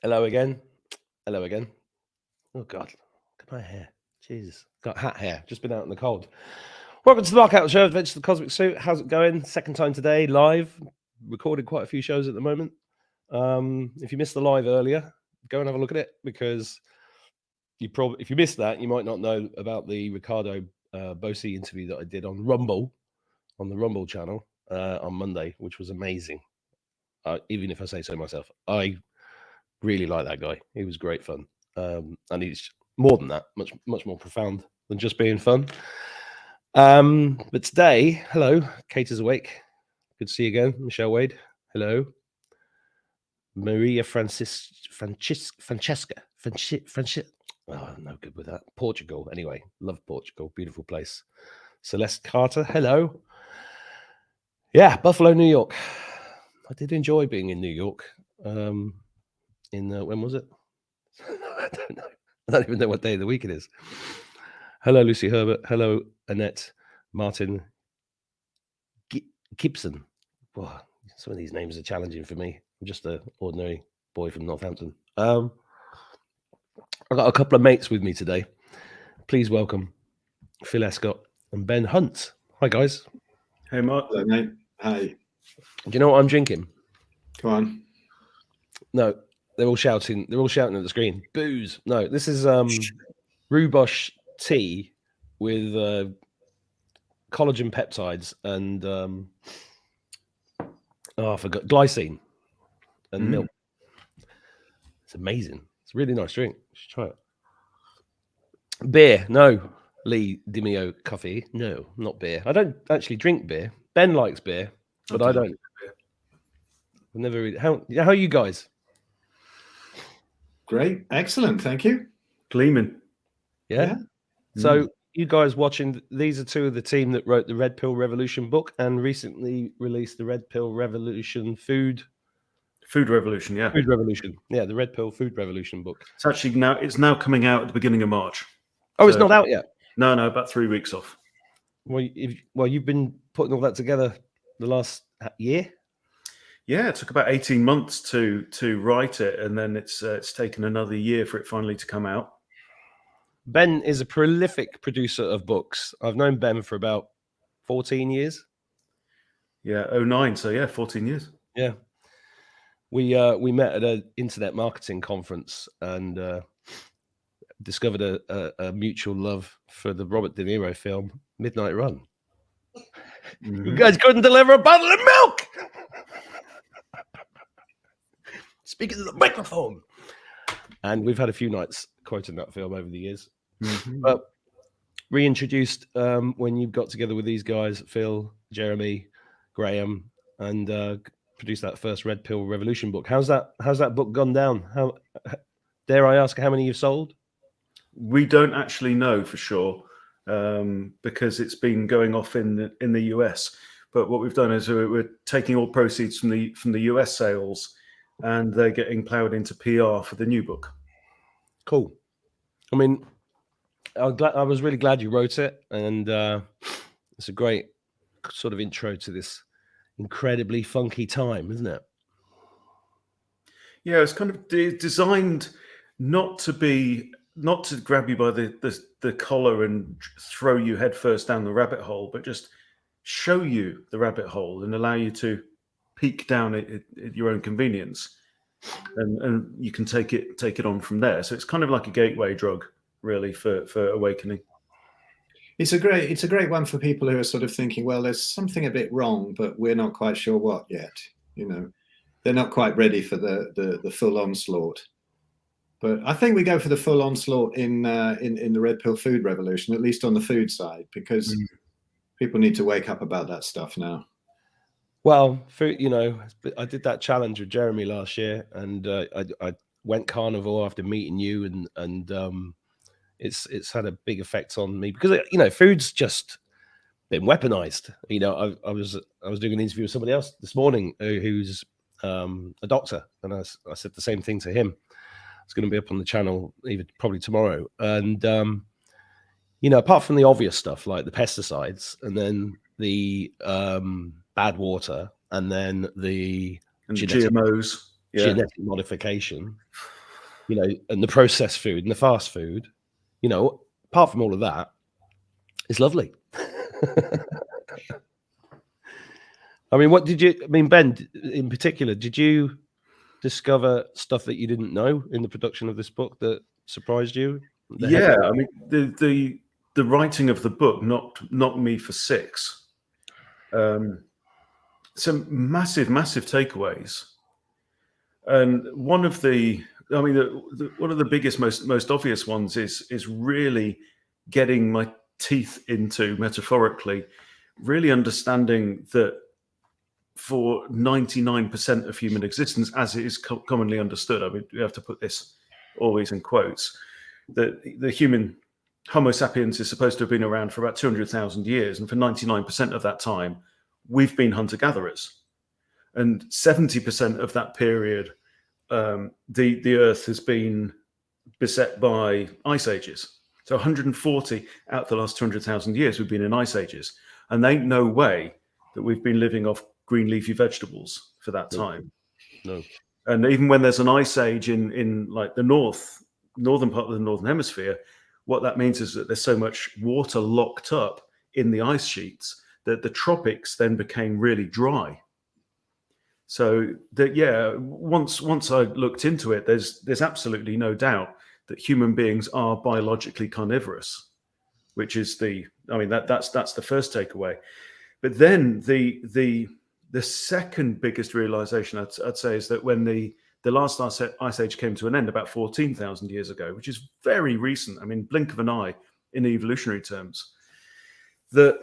Hello again. Hello again. Oh God, look at my hair. Jesus, got hat hair. Just been out in the cold. Welcome to the Mark Out Show, Adventure to the Cosmic Suit. How's it going? Second time today, live. Recorded quite a few shows at the moment. If you missed the live earlier, go and have a look at it because if you missed that, you might not know about the Ricardo Bosi interview that I did on Rumble, on the Rumble channel on Monday, which was amazing. Even if I say so myself, I really like that guy. He was great fun. And he's more than that, much more profound than just being fun. But today, hello, Kate is awake. Good to see you again, Michelle Wade. Hello, Maria Francesca. Oh, I'm no good with that. Portugal. Anyway, love Portugal. Beautiful place. Celeste Carter. Hello. Yeah, Buffalo, New York. I did enjoy being in New York. When was it? I don't know. I don't even know what day of the week it is. Hello, Lucy Herbert. Hello, Annette Martin Gibson. Wow, some of these names are challenging for me. I'm just an ordinary boy from Northampton. I've got a couple of mates with me today. Please welcome Phil Escott and Ben Hunt. Hi, guys. Hey, Mark. Hello, mate. Hi. Do you know what I'm drinking? Come on. No, they're all shouting. They're all shouting at the screen. Booze. No, this is rhubarb tea with collagen peptides and I forgot glycine and milk. It's amazing. It's a really nice drink. You should try it. Beer, no. Lee Dimeo coffee, no, not beer. I don't actually drink beer. Ben likes beer, but I don't. I've never really. How are you guys? Great. Excellent. Thank you. Gleaming. Yeah. So you guys watching, these are two of the team that wrote the Red Pill Revolution book and recently released the Red Pill Revolution Food Revolution, yeah. Food Revolution. Yeah, the Red Pill Food Revolution book. It's now coming out at the beginning of March. Oh, it's not out yet? No, about 3 weeks off. Well, you've been putting all that together the last year? Yeah, it took about 18 months to write it, and then it's taken another year for it finally to come out. Ben is a prolific producer of books. I've known Ben for about 14 years. Yeah, 09, so yeah, 14 years. Yeah. We met at an internet marketing conference and discovered a mutual love for the Robert De Niro film Midnight Run. You guys couldn't deliver a bottle of milk. Speaking to the microphone. And we've had a few nights quoting that film over the years. But reintroduced when you got together with these guys, Phil, Jeremy, Graham, and produced that first Red Pill Revolution book. How's that book gone down? How dare I ask how many you've sold? We don't actually know for sure because it's been going off in the US. But what we've done is we're taking all proceeds from the US sales, and they're getting ploughed into PR for the new book. Cool. I mean, I was really glad you wrote it, and it's a great sort of intro to this incredibly funky time, isn't it? Yeah, it's kind of designed not to grab you by the collar and throw you headfirst down the rabbit hole, but just show you the rabbit hole and allow you to peek down at your own convenience, and you can take it on from there. So it's kind of like a gateway drug, really, for awakening. It's a great one for people who are sort of thinking, well, there's something a bit wrong, but we're not quite sure what yet. You know, they're not quite ready for the full onslaught. But I think we go for the full onslaught in the Red Pill Food Revolution, at least on the food side, because people need to wake up about that stuff now. Well, I did that challenge with Jeremy last year, and I went carnivore after meeting you, and it's had a big effect on me because food's just been weaponized. I was doing an interview with somebody else this morning who's a doctor, and I said the same thing to him. It's going to be up on the channel probably tomorrow, and apart from the obvious stuff like the pesticides, and then the bad water, and then the GMOs. genetic modification, and the processed food and the fast food, apart from all of that, it's lovely. I mean, Ben, in particular, did you discover stuff that you didn't know in the production of this book that surprised you? Yeah, I mean, the writing of the book knocked me for six. Some massive takeaways, and one of the biggest, most obvious ones is really getting my teeth into, metaphorically, really understanding that for 99% of human existence, as it is commonly understood, I mean, we have to put this always in quotes, that the human Homo sapiens is supposed to have been around for about 200,000 years, and for 99% of that time, we've been hunter-gatherers. And 70% of that period, the Earth has been beset by ice ages. So 140 out of the last 200,000 years, we've been in ice ages. And there ain't no way that we've been living off green leafy vegetables for that time. No. And even when there's an ice age in like the northern part of the northern hemisphere, what that means is that there's so much water locked up in the ice sheets that the tropics then became really dry. So that, once I looked into it, there's absolutely no doubt that human beings are biologically carnivorous, which is that's the first takeaway. But then the second biggest realization I'd say is that when the last ice age came to an end about 14,000 years ago, which is very recent, I mean, blink of an eye in evolutionary terms, that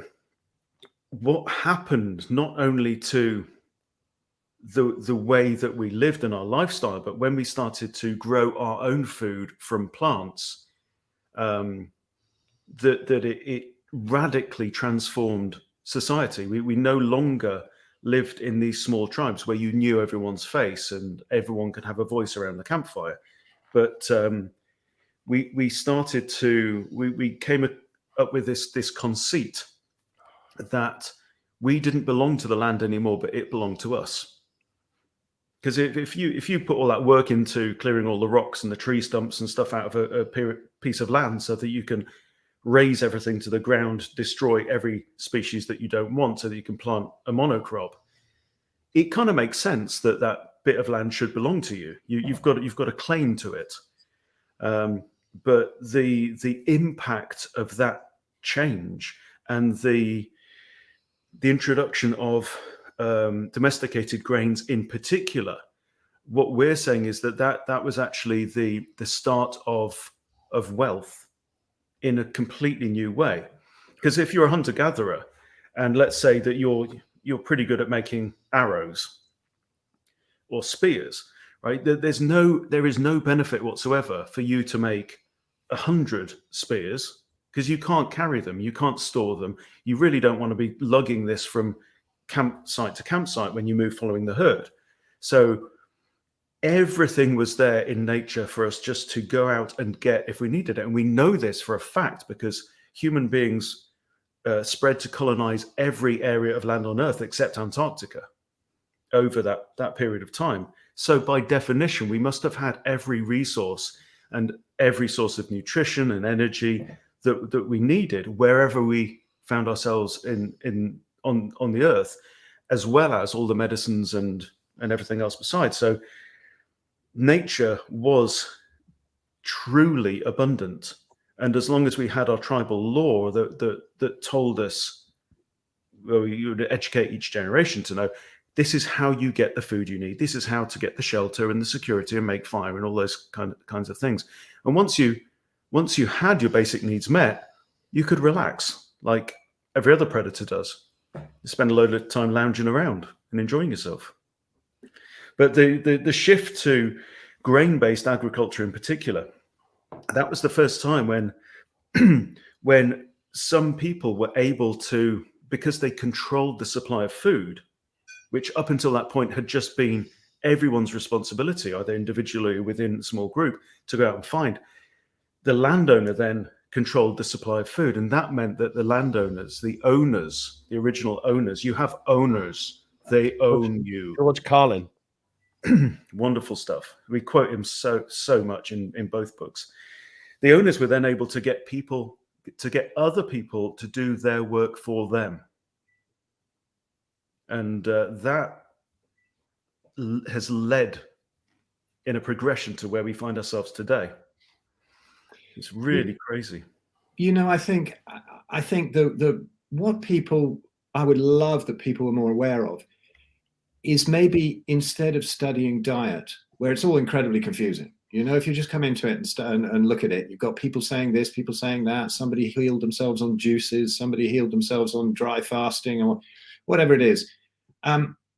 what happened not only to the way that we lived in our lifestyle, but when we started to grow our own food from plants, that it radically transformed society. We no longer lived in these small tribes where you knew everyone's face and everyone could have a voice around the campfire. But we started to, we came up with this conceit that we didn't belong to the land anymore, but it belonged to us. Because if you put all that work into clearing all the rocks and the tree stumps and stuff out of a piece of land so that you can raise everything to the ground, destroy every species that you don't want so that you can plant a monocrop, it kind of makes sense that that bit of land should belong to you. You've got a claim to it. But the impact of that change and the introduction of domesticated grains in particular, what we're saying is that was actually the start of wealth in a completely new way. Because if you're a hunter-gatherer, and let's say that you're pretty good at making arrows or spears, right? There is no benefit whatsoever for you to make 100 spears, because you can't carry them, you can't store them. You really don't want to be lugging this from campsite to campsite when you move following the herd. So everything was there in nature for us just to go out and get if we needed it. And we know this for a fact because human beings spread to colonize every area of land on Earth except Antarctica over that period of time. So by definition, we must have had every resource and every source of nutrition and energy that we needed wherever we found ourselves on the Earth, as well as all the medicines and everything else besides. So nature was truly abundant. And as long as we had our tribal law that told us, well, you would educate each generation to know, this is how you get the food you need. This is how to get the shelter and the security and make fire and all those kinds of things. And once you had your basic needs met, you could relax like every other predator does. You spend a load of time lounging around and enjoying yourself. But the shift to grain-based agriculture in particular, that was the first time when some people were able to, because they controlled the supply of food, which up until that point had just been everyone's responsibility, either individually or within a small group, to go out and find. The landowner then controlled the supply of food. And that meant that the landowners, the owners, the original owners, you have owners, they own you. George Carlin. Wonderful stuff. We quote him so much in both books. The owners were then able to get other people to do their work for them, and that has led in a progression to where we find ourselves today. It's really crazy. You know, I think the what people, I would love that people were more aware of is maybe instead of studying diet, where it's all incredibly confusing. You know, if you just come into it and look at it, you've got people saying this, people saying that, somebody healed themselves on juices, somebody healed themselves on dry fasting or whatever it is.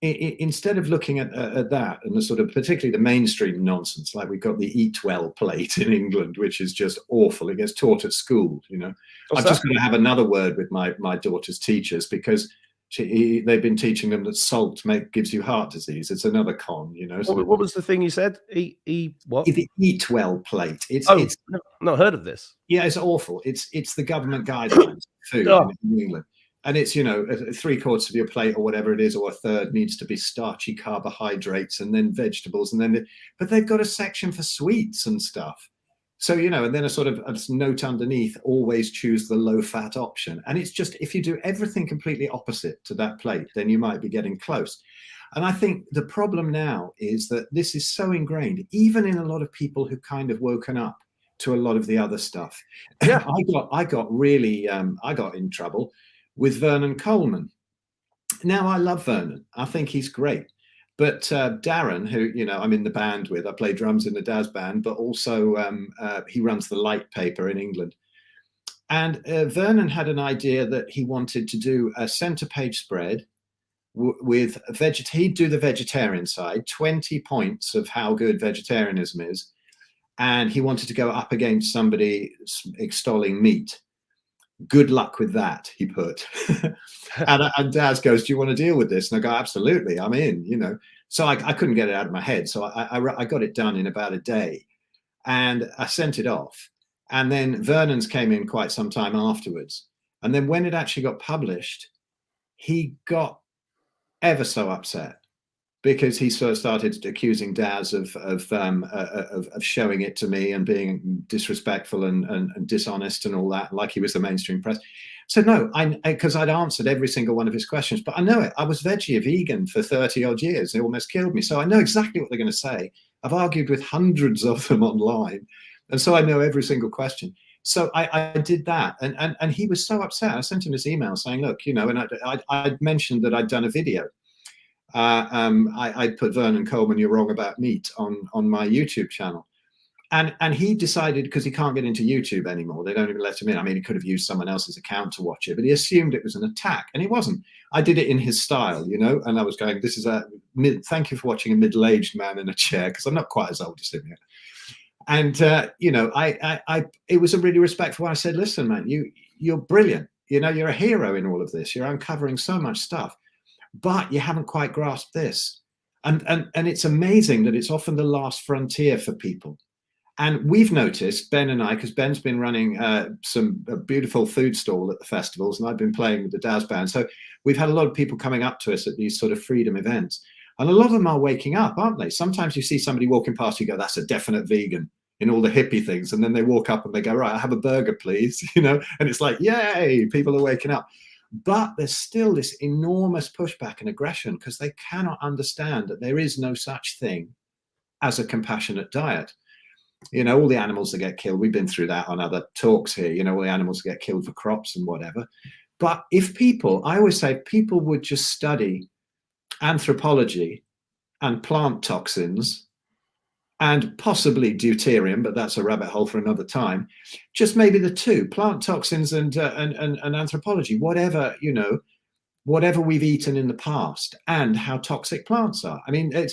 Instead of looking at that and the sort of particularly the mainstream nonsense, like we've got the Eat Well plate in England, which is just awful. It gets taught at school, you know. What's I've just got to have another word with my daughter's teachers, because they've been teaching them that salt gives you heart disease. It's another con, you know. What was the thing you said? What? The Eat Well plate. It's not heard of this. Yeah, it's awful. It's the government guidelines for food in England. And it's, you know, 3/4 of your plate or whatever it is, or a third needs to be starchy carbohydrates and then vegetables. And then, but they've got a section for sweets and stuff. So, you know, and then a sort of a note underneath, always choose the low fat option. And it's just, if you do everything completely opposite to that plate, then you might be getting close. And I think the problem now is that this is so ingrained, even in a lot of people who kind of woken up to a lot of the other stuff. Yeah. I got in trouble with Vernon Coleman. Now, I love Vernon. I think he's great. But Darren, who, you know, I'm in the band with, I play drums in the Daz band, but also he runs the Light paper in England. And Vernon had an idea that he wanted to do a center page spread with he'd do the vegetarian side, 20 points of how good vegetarianism is. And he wanted to go up against somebody extolling meat. Good luck with that, he put. and Daz goes, do you want to deal with this? And I go, absolutely, I'm in, you know. So I couldn't get it out of my head. So I got it done in about a day. And I sent it off. And then Vernon's came in quite some time afterwards. And then when it actually got published, he got ever so upset, because he sort of started accusing Daz of showing it to me and being disrespectful and dishonest and all that, like he was the mainstream press. So no, because I'd answered every single one of his questions, but I know it. I was veggie, vegan for 30 odd years. It almost killed me. So I know exactly what they're going to say. I've argued with hundreds of them online. And so I know every single question. So I did that. And he was so upset. I sent him this email saying, look, you know, and I'd mentioned that I'd done a video. I put Vernon Coleman, you're wrong about meat on my YouTube channel. And he decided, because he can't get into YouTube anymore, they don't even let him in. I mean, he could have used someone else's account to watch it, but he assumed it was an attack, and it wasn't. I did it in his style, you know, and I was going, this is thank you for watching a middle-aged man in a chair, because I'm not quite as old as him yet. And, you know, it was a really respectful one. I said, listen, man, you're brilliant. You know, you're a hero in all of this. You're uncovering so much stuff, but you haven't quite grasped this. And it's amazing that it's often the last frontier for people. And we've noticed, Ben and I, because Ben's been running a beautiful food stall at the festivals, and I've been playing with the Daz band. So we've had a lot of people coming up to us at these sort of freedom events. And a lot of them are waking up, aren't they? Sometimes you see somebody walking past, you go, that's a definite vegan, in all the hippie things. And then they walk up and they go, right, I'll have a burger, please. You know, and it's like, yay, people are waking up. But there's still this enormous pushback and aggression, because they cannot understand that there is no such thing as a compassionate diet. You know, all the animals that get killed, we've been through that on other talks here, you know, all the animals that get killed for crops and whatever. But if people, I always say, people would just study anthropology and plant toxins and possibly deuterium, but that's a rabbit hole for another time. Just maybe the two, plant toxins and anthropology, whatever, you know, whatever we've eaten in the past and how toxic plants are. I mean, I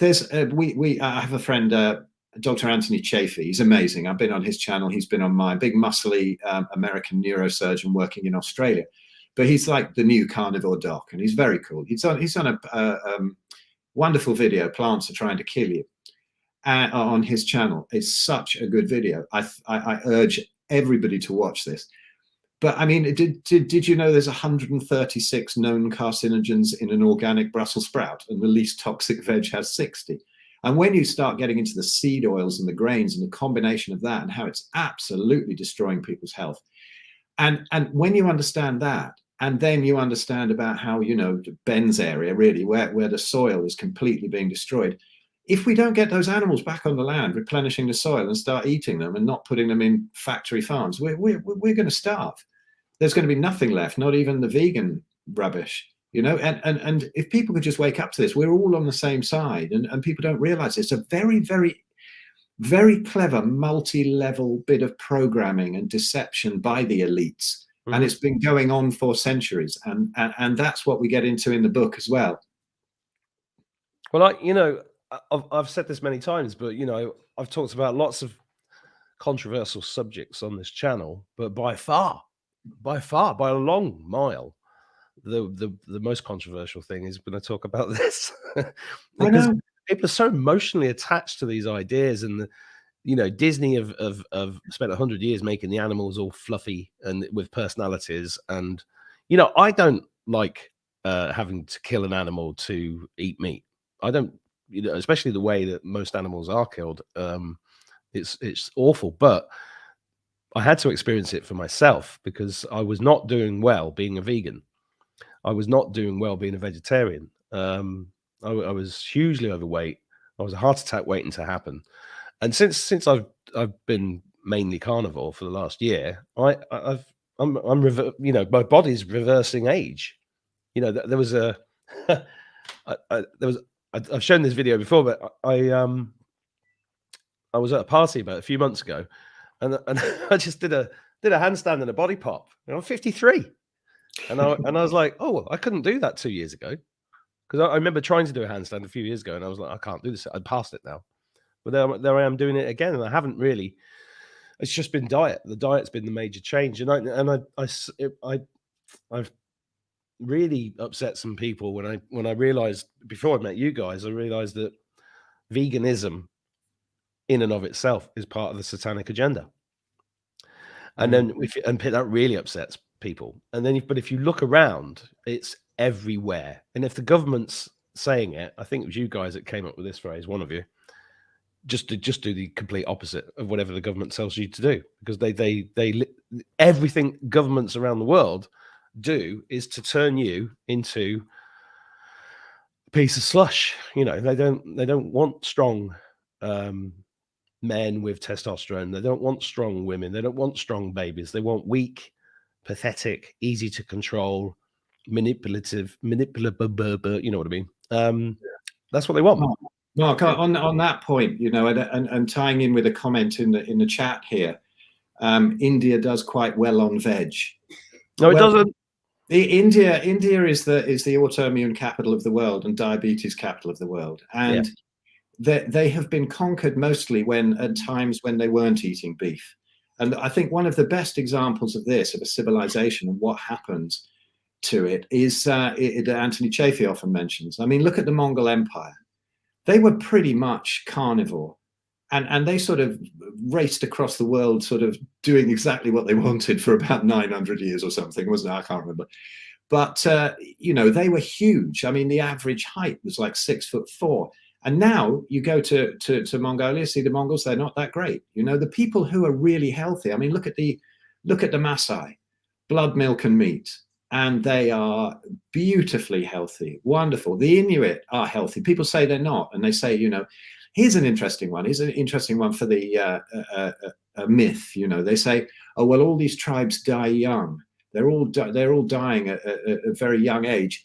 have a friend, Dr. Anthony Chafee. He's amazing. I've been on his channel. He's been on mine. Big muscly American neurosurgeon working in Australia, but he's like the new carnivore doc, and he's very cool. He's on a wonderful video, Plants Are Trying to Kill You, on his channel. It's such a good video. I urge everybody to watch this. But I mean, did you know there's 136 known carcinogens in an organic Brussels sprout, and the least toxic veg has 60? And when you start getting into the seed oils and the grains and the combination of that and how it's absolutely destroying people's health, and when you understand that, and then you understand about how, you know, Ben's area really, where the soil is completely being destroyed. If we don't get those animals back on the land, replenishing the soil and start eating them and not putting them in factory farms, we're going to starve. There's going to be nothing left, not even the vegan rubbish, you know. And if people could just wake up to this, we're all on the same side, and people don't realize it's a very, very, very clever multi-level bit of programming and deception by the elites. And it's been going on for centuries, and that's what we get into in the book as well. Well, you know, I've said this many times, but, you know, I've talked about lots of controversial subjects on this channel, but by a long mile, the most controversial thing is when I talk about this. Because people are so emotionally attached to these ideas, and you know, Disney have spent 100 years making the animals all fluffy and with personalities. And, you know, I don't like having to kill an animal to eat meat. I don't, you know, especially the way that most animals are killed. It's awful, but I had to experience it for myself because I was not doing well being a vegan. I was not doing well being a vegetarian. I was hugely overweight. I was a heart attack waiting to happen. And since I've been mainly carnivore for the last year, I'm you know, my body's reversing age. You know, there was a I've shown this video before, but I was at a party about a few months ago, and I just did a handstand and a body pop. And I'm 53, and I was like, oh, I couldn't do that 2 years ago, because I remember trying to do a handstand a few years ago, and I was like, I can't do this. I'd passed it now. But there I am doing it again, and I haven't really. It's just been diet. The diet's been the major change, and I've really upset some people when I realized, before I met you guys, I realized that veganism, in and of itself, is part of the satanic agenda. And then that really upsets people. And then, but if you look around, it's everywhere. And if the government's saying it, I think it was you guys that came up with this phrase, one of you. Just do the complete opposite of whatever the government tells you to do, because they everything governments around the world do is to turn you into a piece of slush. You know, they don't want strong men with testosterone. They don't want strong women. They don't want strong babies. They want weak, pathetic, easy to control, manipulative. You know what I mean? That's what they want. Mark, on that point, you know, and tying in with a comment in the chat here, India does quite well on veg. No, it doesn't. India is the autoimmune capital of the world and diabetes capital of the world, and they have been conquered mostly at times when they weren't eating beef. And I think one of the best examples of this, of a civilization and what happens to it, is Anthony Chaffee often mentions. I mean, look at the Mongol Empire. They were pretty much carnivore, and they sort of raced across the world, sort of doing exactly what they wanted for about 900 years or something, wasn't it? I can't remember. But, you know, they were huge. I mean, the average height was like 6'4". And now you go to Mongolia, see the Mongols, they're not that great. You know, the people who are really healthy, I mean, look at the Maasai, blood, milk and meat. And they are beautifully healthy, wonderful. The Inuit are healthy. People say they're not, and they say, you know, here's an interesting one. Here's an interesting one for the a myth. You know, they say, oh well, all these tribes die young. They're all dying at a very young age.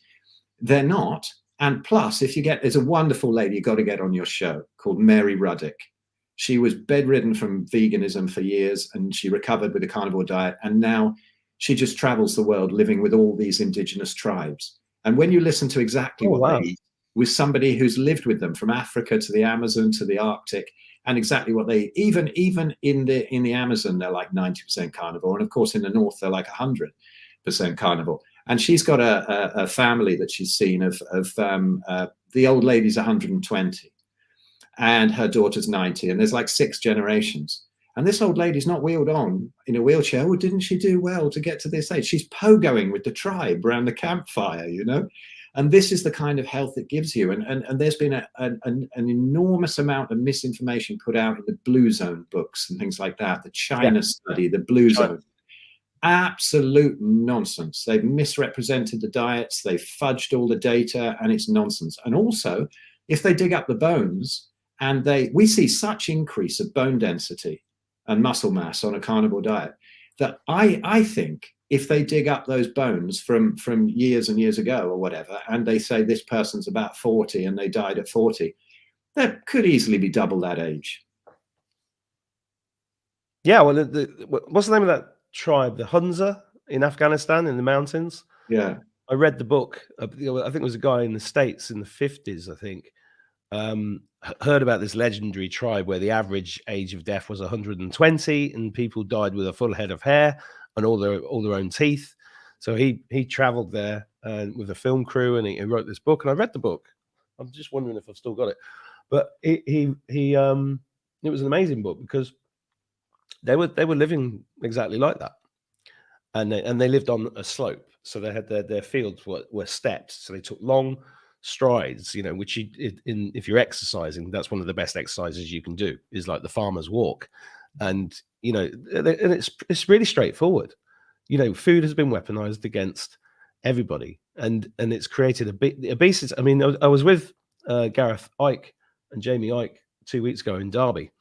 They're not. And plus, there's a wonderful lady you got to get on your show called Mary Ruddick. She was bedridden from veganism for years, and she recovered with a carnivore diet, and now she just travels the world living with all these indigenous tribes. And when you listen to exactly what they eat, with somebody who's lived with them from Africa to the Amazon to the Arctic, and exactly what they eat, even in the Amazon, they're like 90% carnivore. And of course, in the north, they're like 100% carnivore. And she's got a family that she's seen of the old lady's 120 and her daughter's 90. And there's like 6 generations. And this old lady's not wheeled on in a wheelchair. Oh, didn't she do well to get to this age? She's pogoing with the tribe around the campfire, you know? And this is the kind of health it gives you. And there's been an enormous amount of misinformation put out in the Blue Zone books and things like that. The China study, the Blue Zone. Absolute nonsense. They've misrepresented the diets. They've fudged all the data, and it's nonsense. And also, if they dig up the bones, and we see such increase of bone density and muscle mass on a carnivore diet that I think if they dig up those bones from years and years ago or whatever, and they say this person's about 40 and they died at 40, that could easily be double that age. Yeah, well, what's the name of that tribe? The Hunza in Afghanistan, in the mountains? Yeah. I read the book. I think it was a guy in the States in the 50s, I think, heard about this legendary tribe where the average age of death was 120 and people died with a full head of hair and all their own teeth. So he traveled there with a film crew, and he wrote this book, and I read the book. I'm just wondering if I've still got it, but it was an amazing book because they were living exactly like that, and they lived on a slope, so they had their fields were stepped, so they took long strides, you know, which if you're exercising, that's one of the best exercises you can do, is like the farmer's walk. And you know, and it's really straightforward. You know, food has been weaponized against everybody, and it's created obesity. I mean, I was with Gareth Icke and Jamie Icke 2 weeks ago in Derby,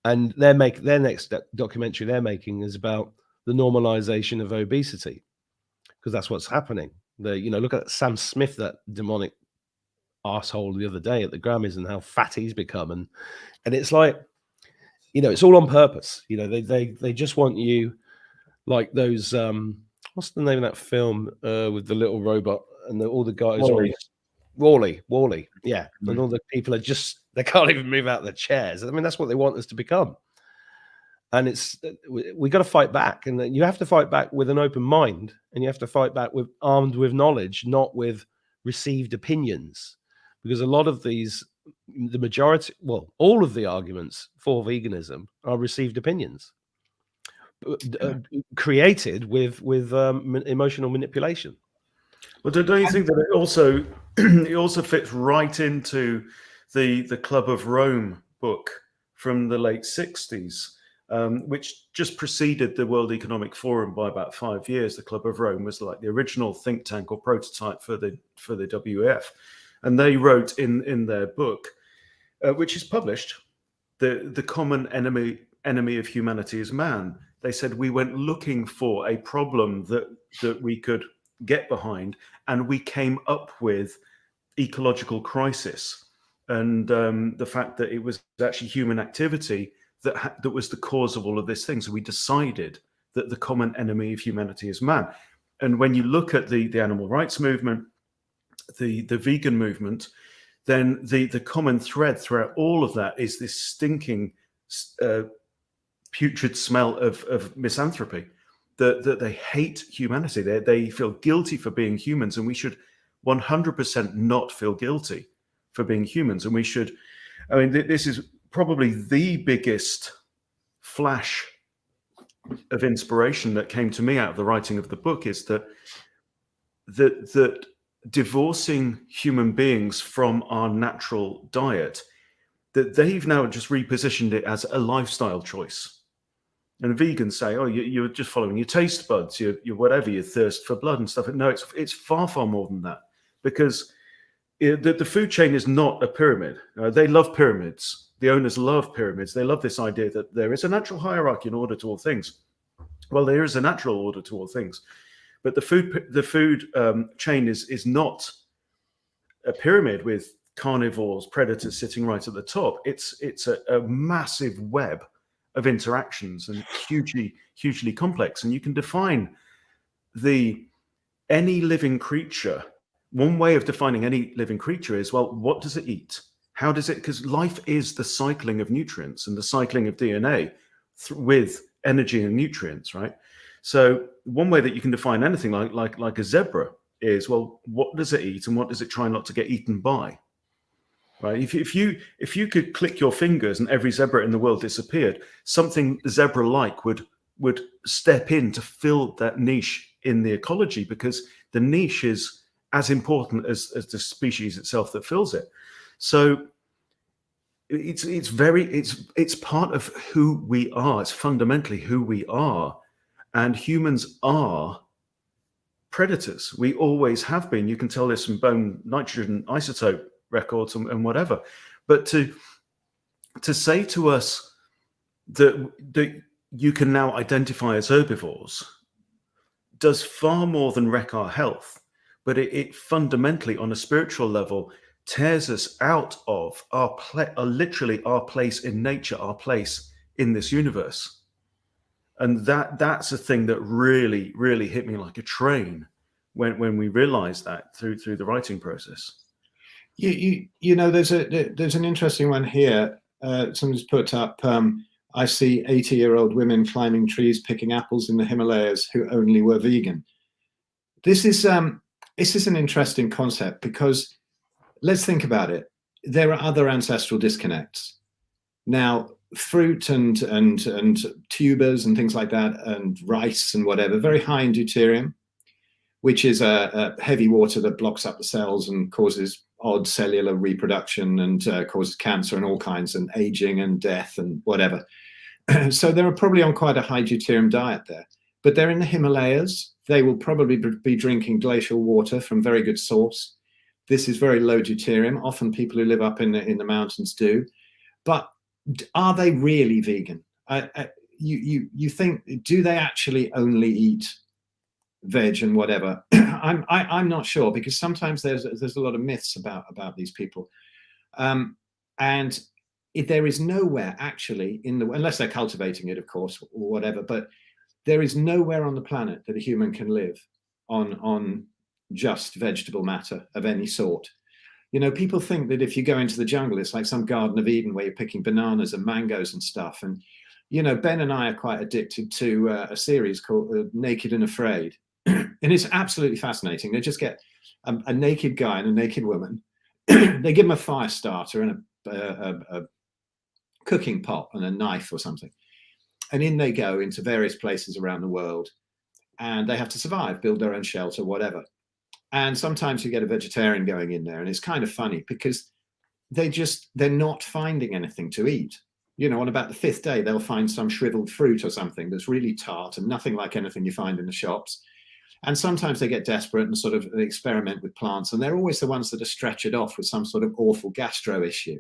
and their next documentary they're making is about the normalization of obesity, because that's what's happening. You know, look at Sam Smith, that demonic asshole, the other day at the Grammys, and how fat he's become, and it's like, you know, it's all on purpose. You know, they just want you like those. What's the name of that film with the little robot and all the guys? Wall-E, yeah. Mm-hmm. And all the people are they can't even move out of their chairs. I mean, that's what they want us to become. And we got to fight back, and you have to fight back with an open mind, and you have to fight back armed with knowledge, not with received opinions, because a lot of the majority, well, all of the arguments for veganism are received opinions, created with emotional manipulation. Well, don't you think that it also fits right into the Club of Rome book from the late 60s? Which just preceded the World Economic Forum by about 5 years. The Club of Rome was like the original think tank or prototype for the WEF, and they wrote in their book, which is published, the common enemy of humanity is man. They said we went looking for a problem that we could get behind, and we came up with ecological crisis, and the fact that it was actually human activity that was the cause of all of this thing. So we decided that the common enemy of humanity is man. And when you look at the animal rights movement, the vegan movement, then the common thread throughout all of that is this stinking, putrid smell of misanthropy, that they hate humanity. They feel guilty for being humans, and we should 100% not feel guilty for being humans. And we should, I mean, this is probably the biggest flash of inspiration that came to me out of the writing of the book, is that divorcing human beings from our natural diet, that they've now just repositioned it as a lifestyle choice. And vegans say, oh, you're just following your taste buds, you're whatever, your thirst for blood and stuff. No, it's far, far more than that, because the food chain is not a pyramid. They love pyramids. The owners love pyramids. They love this idea that there is a natural hierarchy in order to all things. Well, there is a natural order to all things, but the food chain is not a pyramid with carnivores, predators sitting right at the top. It's a massive web of interactions, and hugely complex. And you can define any living creature. One way of defining any living creature is, well, what does it eat? How does it? Because life is the cycling of nutrients and the cycling of DNA with energy and nutrients, right? So one way that you can define anything like a zebra is, well, what does it eat and what does it try not to get eaten by? right? If you could click your fingers and every zebra in the world disappeared, something zebra-like would step in to fill that niche in the ecology, because the niche is as important as the species itself that fills it. So it's part of who we are. It's fundamentally who we are, and humans are predators. We always have been. You can tell this from bone nitrogen isotope records and whatever. But to say to us that you can now identify as herbivores does far more than wreck our health, but it fundamentally, on a spiritual level, tears us out of literally our place in nature, our place in this universe. And that's a thing that really, really hit me like a train when we realized that through the writing process. You know, there's an interesting one here. Somebody's put up, I see 80-year-old women climbing trees, picking apples in the Himalayas who only were vegan. This is an interesting concept, because let's think about it. There are other ancestral disconnects. Now, fruit and tubers and things like that, and rice and whatever, very high in deuterium, which is a heavy water that blocks up the cells and causes odd cellular reproduction and causes cancer and all kinds, and aging and death and whatever. So they're probably on quite a high deuterium diet there. But they're in the Himalayas. They will probably be drinking glacial water from very good source. This is very low deuterium. Often people who live up in the mountains do. But are they really vegan? You think, do they actually only eat veg and whatever? I'm not sure, because sometimes there's a lot of myths about these people, and if there is nowhere actually unless they're cultivating it, of course, or whatever, but there is nowhere on the planet that a human can live on just vegetable matter of any sort. You know, people think that if you go into the jungle, it's like some Garden of Eden where you're picking bananas and mangoes and stuff. And, you know, Ben and I are quite addicted to a series called Naked and Afraid. And it's absolutely fascinating. They just get a naked guy and a naked woman. They give them a fire starter and a cooking pot and a knife or something. And in they go into various places around the world. And they have to survive, build their own shelter, whatever. And sometimes you get a vegetarian going in there, and it's kind of funny because they're not finding anything to eat. You know, on about the 5th day, they'll find some shriveled fruit or something that's really tart and nothing like anything you find in the shops. And sometimes they get desperate and sort of experiment with plants, and they're always the ones that are stretchered off with some sort of awful gastro issue.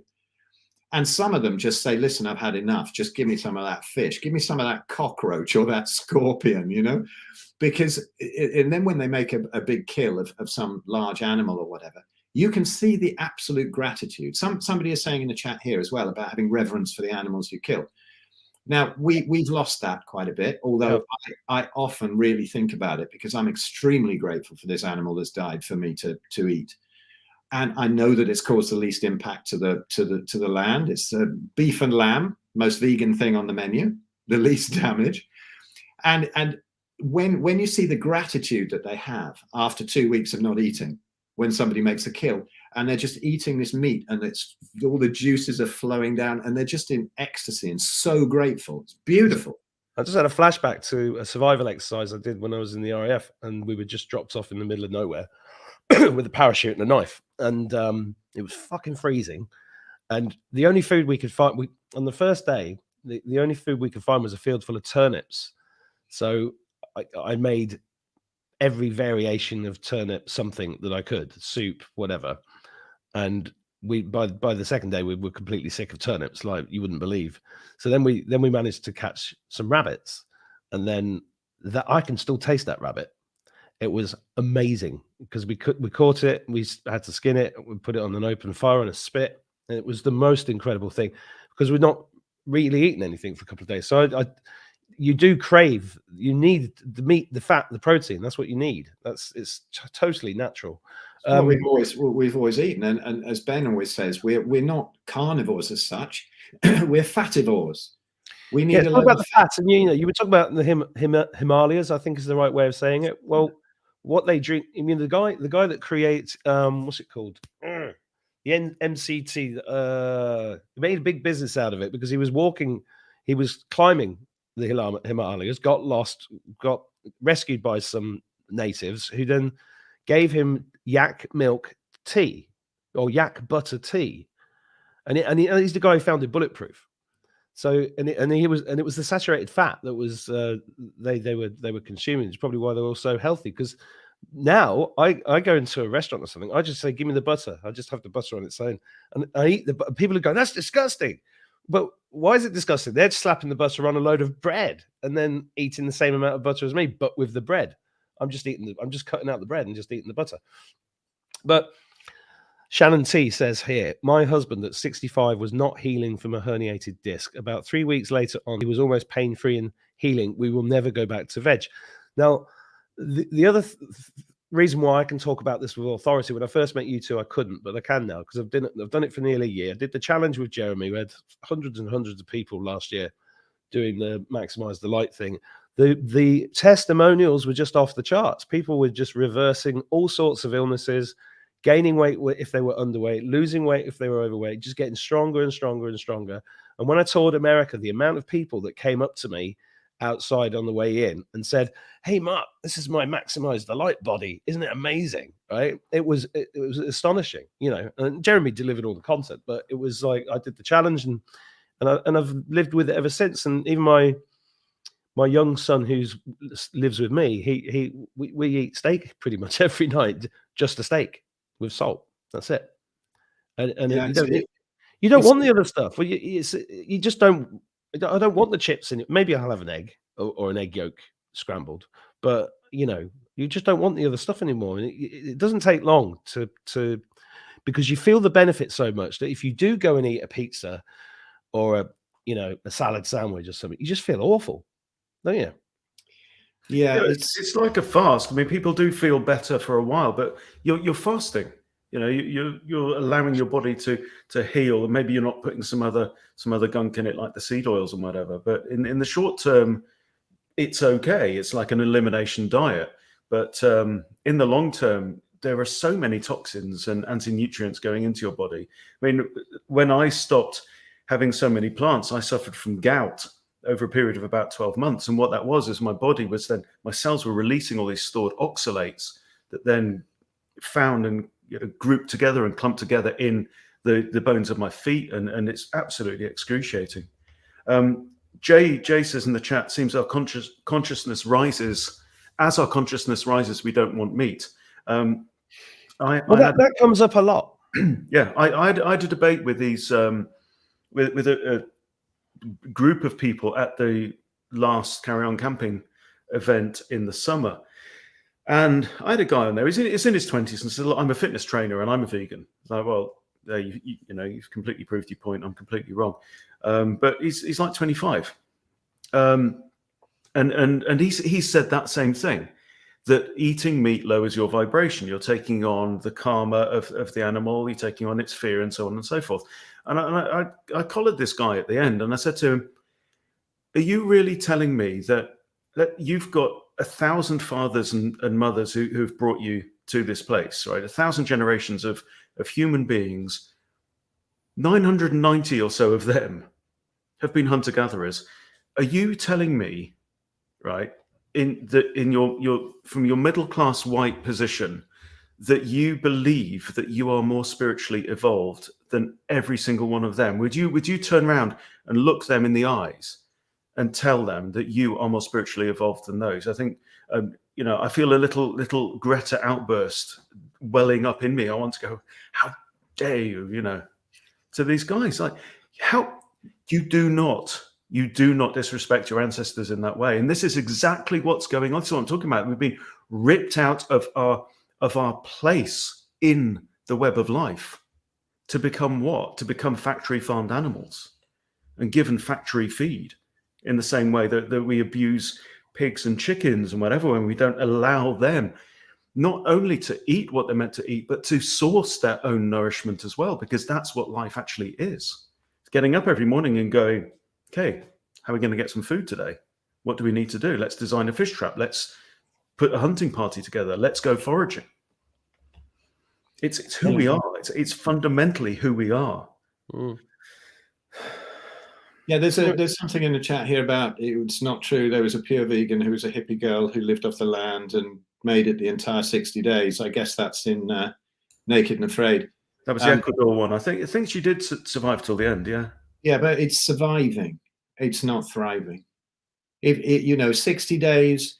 And some of them just say, listen, I've had enough. Just give me some of that fish. Give me some of that cockroach or that scorpion, you know, because and then when they make a big kill of some large animal or whatever, you can see the absolute gratitude. Somebody is saying in the chat here as well about having reverence for the animals you kill. Now, we've lost that quite a bit, although I often really think about it, because I'm extremely grateful for this animal that's died for me to eat. And I know that it's caused the least impact to the land. It's beef and lamb, most vegan thing on the menu, the least damage. And when you see the gratitude that they have after 2 weeks of not eating, when somebody makes a kill and they're just eating this meat and it's all the juices are flowing down and they're just in ecstasy and so grateful. It's beautiful. I just had a flashback to a survival exercise I did when I was in the RAF, and we were just dropped off in the middle of nowhere with a parachute and a knife, and it was fucking freezing. And the only food we could find, on the first day, the only food we could find was a field full of turnips. So I made every variation of turnip something that I could, soup, whatever. And by the second day we were completely sick of turnips, like you wouldn't believe. So then we managed to catch some rabbits, and then that I can still taste that rabbit. It was amazing because we caught it, we had to skin it, we put it on an open fire on a spit, and it was the most incredible thing because we'd not really eaten anything for a couple of days. So you do crave, you need the meat, the fat, the protein. That's what you need. It's totally natural. We've always eaten, and as Ben always says, we're not carnivores as such. We're fativores. We need talk about the fats, and you know, you were talking about the Himalayas, I think is the right way of saying it. Well, what they drink. I mean, the guy that creates what's it called? MCT made a big business out of it because he was climbing the Himalayas, got lost, got rescued by some natives who then gave him yak milk tea or yak butter tea, and he's the guy who founded Bulletproof. So it was the saturated fat that was they were consuming. It's probably why they're all so healthy. Because now I go into a restaurant or something, I just say, give me the butter. I just have the butter on its own, and I eat the. People are going, that's disgusting. But why is it disgusting? They're just slapping the butter on a load of bread and then eating the same amount of butter as me, but with the bread. I'm just cutting out the bread and just eating the butter. But Shannon T says here, my husband at 65 was not healing from a herniated disc. About 3 weeks later on, he was almost pain-free and healing. We will never go back to veg. Now, the other reason why I can talk about this with authority, when I first met you two, I couldn't, but I can now because I've done it for nearly a year. I did the challenge with Jeremy. We had hundreds and hundreds of people last year doing the Maximize the Light thing. The testimonials were just off the charts. People were just reversing all sorts of illnesses, gaining weight if they were underweight, losing weight if they were overweight, just getting stronger and stronger and stronger. And when I toured America, the amount of people that came up to me outside on the way in and said, hey, Mark, this is my Maximize the Light body. Isn't it amazing? Right? It was astonishing, and Jeremy delivered all the content, but it was like I did the challenge and I've lived with it ever since. And even my young son who lives with me, we eat steak pretty much every night, just a steak with salt. That's it. And Yeah, you don't want the other stuff. Well, you just don't. I don't want the chips in it. Maybe I'll have an egg or an egg yolk scrambled, but you just don't want the other stuff anymore. And it doesn't take long to because you feel the benefit so much that if you do go and eat a pizza or a salad sandwich or something, you just feel awful, don't you? Yeah, it's like a fast. I mean, people do feel better for a while, but you're fasting. You're allowing your body to heal, and maybe you're not putting some other gunk in it, like the seed oils and whatever. But in the short term, it's okay. It's like an elimination diet. But in the long term, there are so many toxins and anti-nutrients going into your body. I mean, when I stopped having so many plants, I suffered from gout over a period of about 12 months. And what that was is my cells were releasing all these stored oxalates that then found and grouped together and clumped together in the bones of my feet. And it's absolutely excruciating. Jay says in the chat, seems our consciousness rises. As our consciousness rises, we don't want meat. That comes up a lot. Yeah, I had a debate with these with a group of people at the last Carry On Camping event in the summer, and I had a guy on there. He's in his 20s and said, "Look, I'm a fitness trainer and I'm a vegan." I was like, well, you've completely proved your point. I'm completely wrong. But he's like 25, and he said that same thing. That eating meat lowers your vibration. You're taking on the karma of the animal. You're taking on its fear and so on and so forth. And I collared this guy at the end and I said to him, are you really telling me that you've got 1,000 fathers and mothers who've brought you to this place, right? 1,000 generations of human beings, 990 or so of them have been hunter-gatherers. Are you telling me, right, from your middle-class white position, that you believe that you are more spiritually evolved than every single one of them? Would you turn around and look them in the eyes and tell them that you are more spiritually evolved than those? I think I feel a little Greta outburst welling up in me. I want to go, how dare you, to these guys, like, how you do not disrespect your ancestors in that way. And this is exactly what's going on. That's what I'm talking about. We've been ripped out of our place in the web of life to become what? To become factory farmed animals and given factory feed in the same way that we abuse pigs and chickens and whatever, when we don't allow them not only to eat what they're meant to eat, but to source their own nourishment as well, because that's what life actually is. It's getting up every morning and going, okay, how are we going to get some food today? What do we need to do? Let's design a fish trap. Let's put a hunting party together. Let's go foraging. It's who we are. It's fundamentally who we are. Mm. Yeah, there's something in the chat here about it's not true. There was a pure vegan who was a hippie girl who lived off the land and made it the entire 60 days. I guess that's in Naked and Afraid. That was the Ecuador one. I think she did survive till the end. Yeah. Yeah, but it's surviving. It's not thriving. If 60 days.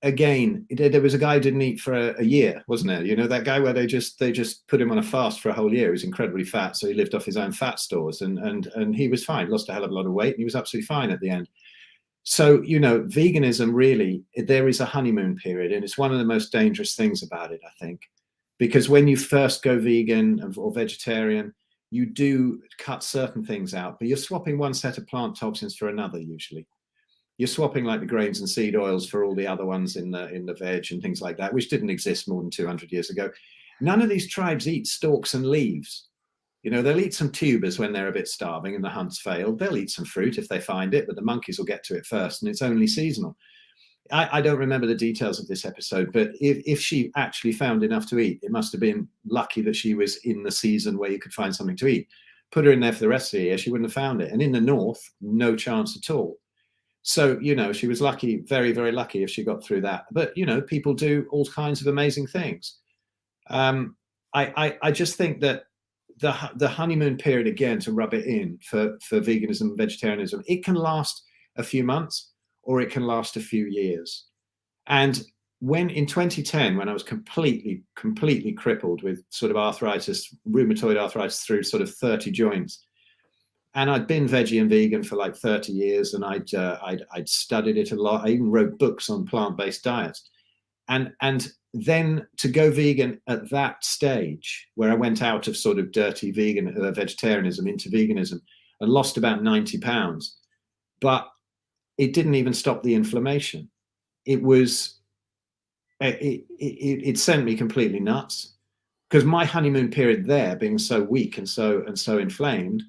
Again, there was a guy who didn't eat for a year, wasn't there? You know, that guy where they just put him on a fast for a whole year. He was incredibly fat, so he lived off his own fat stores, and he was fine, lost a hell of a lot of weight, and he was absolutely fine at the end. So, you know, veganism really, there is a honeymoon period, and it's one of the most dangerous things about it, I think, because when you first go vegan or vegetarian, you do cut certain things out, but you're swapping one set of plant toxins for another usually. You're swapping like the grains and seed oils for all the other ones in the veg and things like that, which didn't exist more than 200 years ago. None of these tribes eat stalks and leaves. You know, they'll eat some tubers when they're a bit starving and the hunt's failed. They'll eat some fruit if they find it, but the monkeys will get to it first, and it's only seasonal. I don't remember the details of this episode, but if she actually found enough to eat, it must have been lucky that she was in the season where you could find something to eat. Put her in there for the rest of the year, she wouldn't have found it. And in the north, no chance at all. So, you know, she was lucky, very, very lucky if she got through that. But, you know, people do all kinds of amazing things. I just think that the honeymoon period, again, to rub it in for veganism and vegetarianism, it can last a few months or it can last a few years. And when in 2010, when I was completely crippled with sort of arthritis, rheumatoid arthritis through sort of 30 joints, and I'd been veggie and vegan for like 30 years, and I'd studied it a lot. I even wrote books on plant-based diets. And then to go vegan at that stage, where I went out of sort of dirty vegetarianism into veganism and lost about 90 pounds, but it didn't even stop the inflammation. It sent me completely nuts, because my honeymoon period there, being so weak and so inflamed,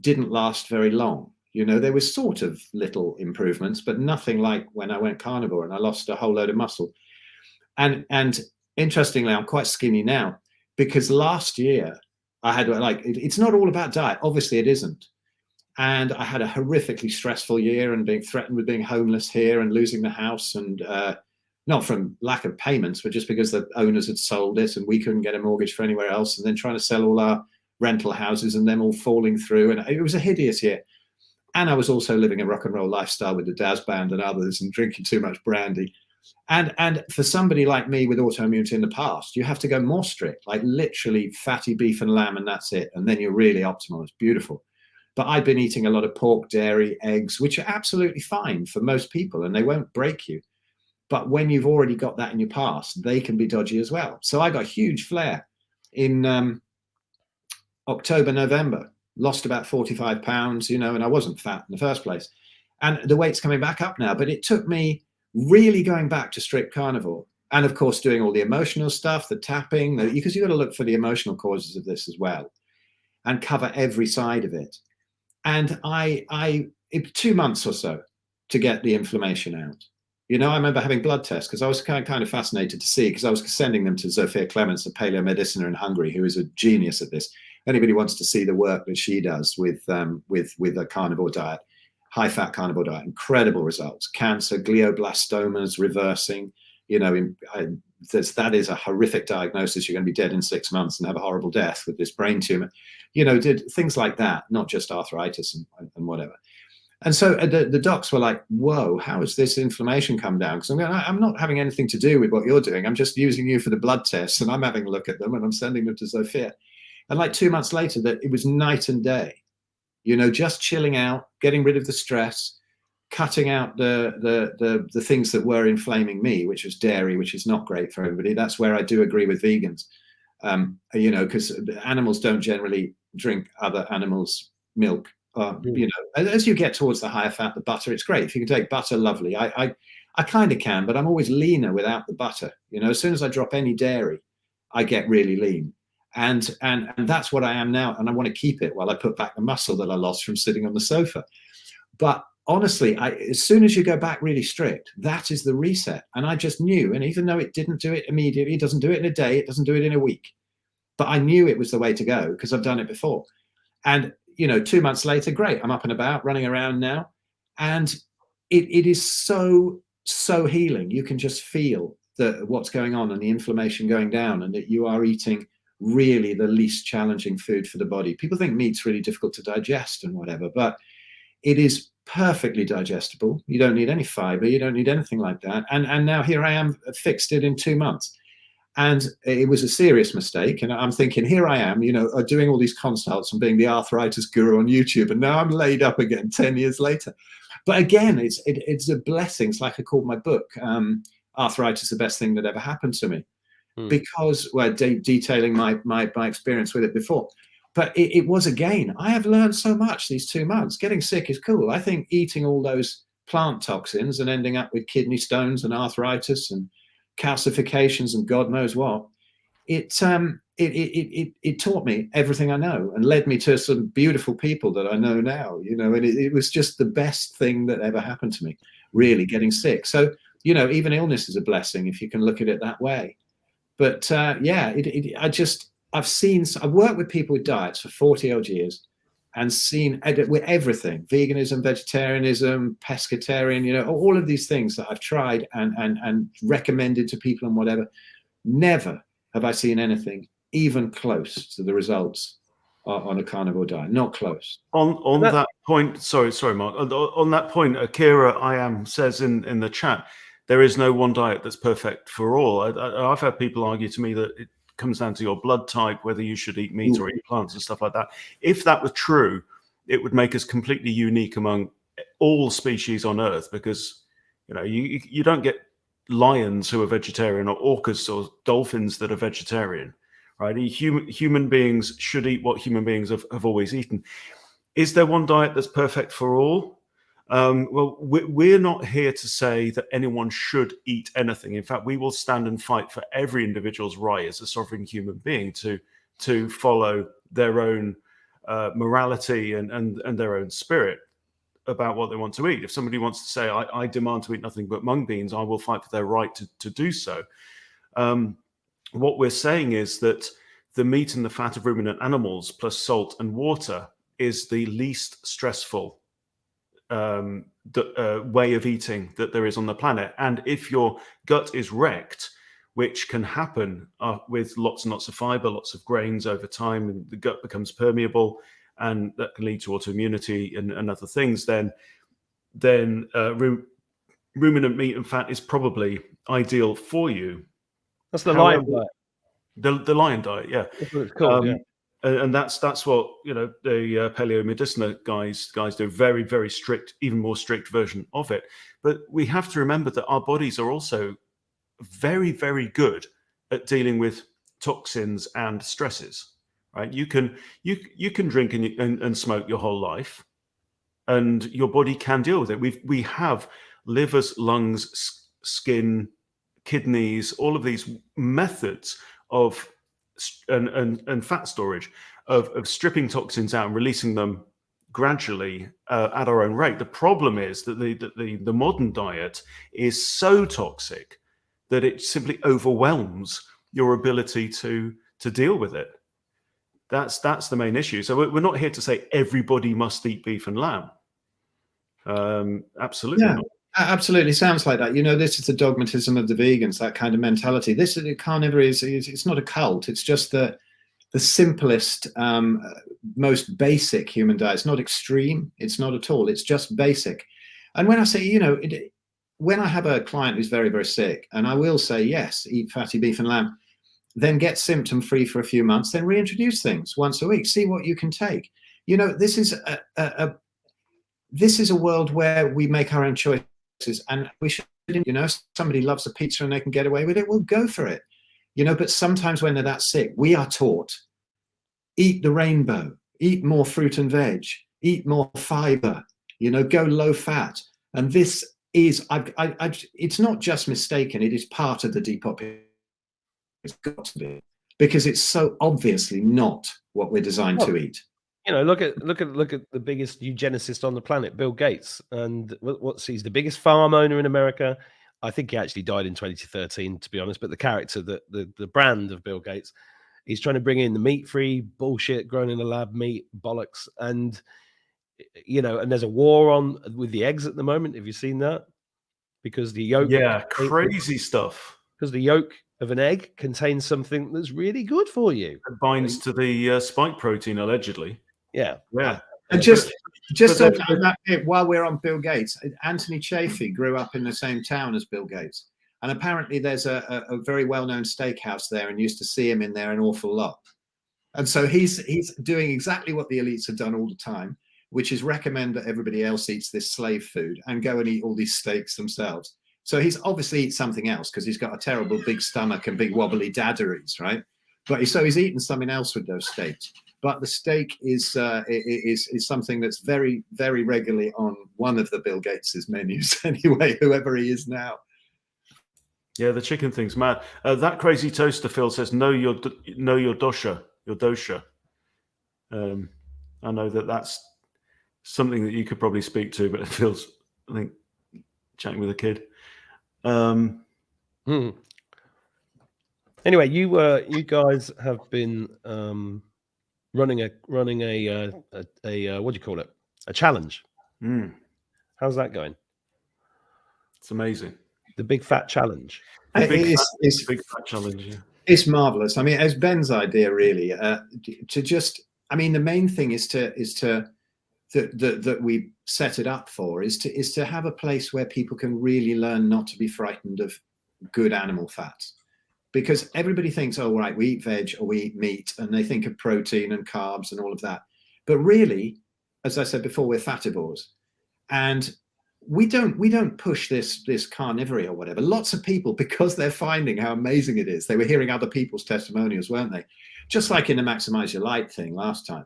didn't last very long. You know, there was sort of little improvements, but nothing like when I went carnivore and I lost a whole load of muscle. And interestingly, I'm quite skinny now, because last year I had it's not all about diet. Obviously it isn't. And I had a horrifically stressful year and being threatened with being homeless here and losing the house, and not from lack of payments, but just because the owners had sold it and we couldn't get a mortgage for anywhere else, and then trying to sell all our rental houses and them all falling through. And it was a hideous year. And I was also living a rock and roll lifestyle with the Daz Band and others, and drinking too much brandy. And for somebody like me with autoimmunity in the past, you have to go more strict, like literally fatty beef and lamb, and that's it. And then you're really optimal. It's beautiful. But I've been eating a lot of pork, dairy, eggs, which are absolutely fine for most people, and they won't break you. But when you've already got that in your past, they can be dodgy as well. So I got a huge flare in October, November, lost about 45 pounds, you know, and I wasn't fat in the first place. And the weight's coming back up now, but it took me really going back to strict carnivore. And of course, doing all the emotional stuff, the tapping, because you've got to look for the emotional causes of this as well and cover every side of it. And it 2 months or so to get the inflammation out. You know, I remember having blood tests, because I was kind of fascinated to see, because I was sending them to Zofia Clements, a paleomediciner in Hungary, who is a genius at this. Anybody wants to see the work that she does with a carnivore diet, high fat carnivore diet, incredible results. Cancer, glioblastomas reversing. You know, that is a horrific diagnosis. You're going to be dead in 6 months and have a horrible death with this brain tumor. You know, did things like that, not just arthritis and whatever. And so the docs were like, whoa, how has this inflammation come down? Because I'm not having anything to do with what you're doing. I'm just using you for the blood tests, and I'm having a look at them, and I'm sending them to Zofia. And like 2 months later, that it was night and day, you know, just chilling out, getting rid of the stress, cutting out the things that were inflaming me, which was dairy, which is not great for everybody. That's where I do agree with vegans, you know, because animals don't generally drink other animals' milk. You know, as you get towards the higher fat, the butter, it's great. If you can take butter, lovely. I kind of can, but I'm always leaner without the butter. You know, as soon as I drop any dairy, I get really lean. And that's what I am now. And I want to keep it while I put back the muscle that I lost from sitting on the sofa. But honestly, as soon as you go back really strict, that is the reset. And I just knew. And even though it didn't do it immediately, it doesn't do it in a day, it doesn't do it in a week. but I knew it was the way to go because I've done it before. And, 2 months later, great, I'm up and about, running around now. And it is so healing. You can just feel what's going on and the inflammation going down, and that you are eating really the least challenging food for the body. People think meat's really difficult to digest and whatever, but it is perfectly digestible. You don't need any fiber. You don't need anything like that. And now here I am, fixed it in 2 months. And it was a serious mistake. And I'm thinking, here I am, doing all these consults and being the arthritis guru on YouTube. And now I'm laid up again 10 years later. But again, it's a blessing. It's like I called my book, Arthritis, the Best Thing That Ever Happened to Me, because detailing my experience with it before. But it was a gain. I have learned so much these 2 months. Getting sick is cool. I think eating all those plant toxins and ending up with kidney stones and arthritis and calcifications and God knows what, it taught me everything I know and led me to some beautiful people that I know now, and it was just the best thing that ever happened to me, really, getting sick. So, even illness is a blessing if you can look at it that way. But I've worked with people with diets for 40 odd years and seen with everything, veganism, vegetarianism, pescatarian, all of these things that I've tried and recommended to people and whatever. Never have I seen anything even close to the results on a carnivore diet. Not close. On that point, sorry, Mark. On that point, Akira I am says in the chat, there is no one diet that's perfect for all. I've had people argue to me that it comes down to your blood type, whether you should eat meat or eat plants and stuff like that. If that were true, it would make us completely unique among all species on Earth, because you don't get lions who are vegetarian or orcas or dolphins that are vegetarian, right? Human beings should eat what human beings have always eaten. Is there one diet that's perfect for all? Well, we're not here to say that anyone should eat anything. In fact, we will stand and fight for every individual's right as a sovereign human being to follow their own morality and their own spirit about what they want to eat. If somebody wants to say, I demand to eat nothing but mung beans, I will fight for their right to do so. What we're saying is that the meat and the fat of ruminant animals plus salt and water is the least stressful way of eating that there is on the planet. And if your gut is wrecked, which can happen with lots and lots of fiber, lots of grains over time, and the gut becomes permeable, and that can lead to autoimmunity and other things, then ruminant meat and fat is probably ideal for you. That's the lion diet. The lion diet, yeah. That's what it's called, yeah. And that's what the paleo medicina guys do. Very, very strict, even more strict version of it. But we have to remember that our bodies are also very, very good at dealing with toxins and stresses. Right? You can drink and smoke your whole life, and your body can deal with it. We have livers, lungs, skin, kidneys, all of these methods of and fat storage of stripping toxins out and releasing them gradually at our own rate. The problem is that the modern diet is so toxic that it simply overwhelms your ability to deal with it. That's the main issue. So we're not here to say everybody must eat beef and lamb. Absolutely not. Absolutely sounds like that. This is the dogmatism of the vegans, that kind of mentality. This carnivore it's not a cult. It's just the simplest, most basic human diet. It's not extreme. It's not at all. It's just basic. And when I say, when I have a client who's very, very sick, and I will say, yes, eat fatty beef and lamb, then get symptom free for a few months, then reintroduce things once a week. See what you can take. This is a world where we make our own choices. And we should, somebody loves a pizza and they can get away with it, we'll go for it. But sometimes when they're that sick, we are taught, eat the rainbow, eat more fruit and veg, eat more fiber, go low fat. And this is, it's not just mistaken, it is part of the depopulation. It's got to be, because it's so obviously not what we're designed to eat. Look at the biggest eugenicist on the planet, Bill Gates, and he's the biggest farm owner in America. I think he actually died in 2013, to be honest. But the character, the brand of Bill Gates, He's trying to bring in the meat-free bullshit, grown in a lab meat bollocks, and and there's a war on with the eggs at the moment. Have you seen that? Because the yolk, crazy stuff. Because the yolk of an egg contains something that's really good for you. It binds to the spike protein, allegedly. Yeah. And just on that bit, while we're on Bill Gates, Anthony Chaffee grew up in the same town as Bill Gates. And apparently there's a very well-known steakhouse there, and used to see him in there an awful lot. And so he's doing exactly what the elites have done all the time, which is recommend that everybody else eats this slave food and go and eat all these steaks themselves. So he's obviously eat something else because he's got a terrible big stomach and big wobbly dadderies, right? But he's eating something else with those steaks. But the steak is something that's very, very regularly on one of the Bill Gates's menus anyway, whoever he is now. Yeah, the chicken thing's mad. That crazy toaster, Phil, says know your dosha, your dosha. I know that's something that you could probably speak to, but it feels, I think, chatting with a kid. Anyway, you guys have been running a what do you call it? A challenge. How's that going? It's amazing. The big fat challenge. Big fat challenge. Yeah. It's marvelous. I mean, it's Ben's idea, really, to just. I mean, the main thing is that we set it up for is to have a place where people can really learn not to be frightened of good animal fats, because everybody thinks, oh, right, we eat veg or we eat meat, and they think of protein and carbs and all of that. But really, as I said before, we're fativores, and we don't push this carnivory or whatever. Lots of people, because they're finding how amazing it is, they were hearing other people's testimonials, weren't they? Just like in the Maximize Your Light thing last time.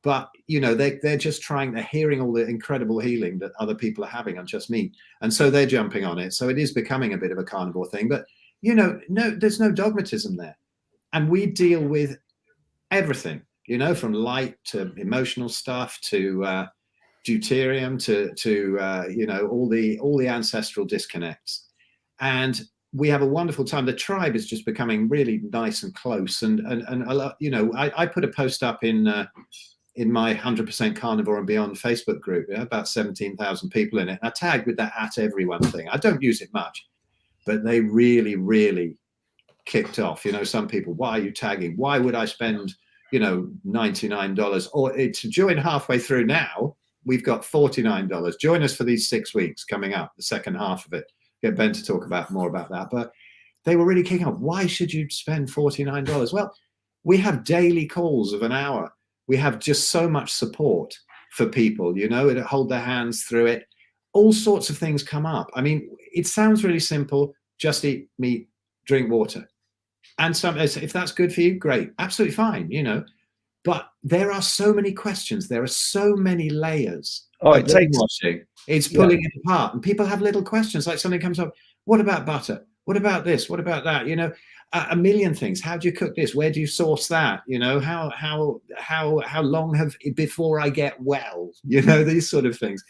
But they're just they're hearing all the incredible healing that other people are having on just meat, and so they're jumping on it. So it is becoming a bit of a carnivore thing. But no, there's no dogmatism there, and we deal with everything, from light to emotional stuff to deuterium to all the ancestral disconnects, and we have a wonderful time. The tribe is just becoming really nice and close, and a lot. I put a post up in my 100% Carnivore and Beyond Facebook group, about 17,000 people in it. And I tagged with that at everyone thing. I don't use it much, but they really, really kicked off. Some people, why are you tagging? Why would I spend, $99? Or to join halfway through now, we've got $49. Join us for these 6 weeks coming up, the second half of it. Get Ben to talk more about that. But they were really kicking off. Why should you spend $49? Well, we have daily calls of an hour. We have just so much support for people, to hold their hands through it. All sorts of things come up. I mean, it sounds really simple. Just eat meat, drink water. And if that's good for you, great. Absolutely fine, But there are so many questions. There are so many layers. Oh, it takes watching. It's pulling it apart. And people have little questions. Like something comes up. What about butter? What about this? What about that? A million things. How do you cook this? Where do you source that? How long before I get well? These sort of things.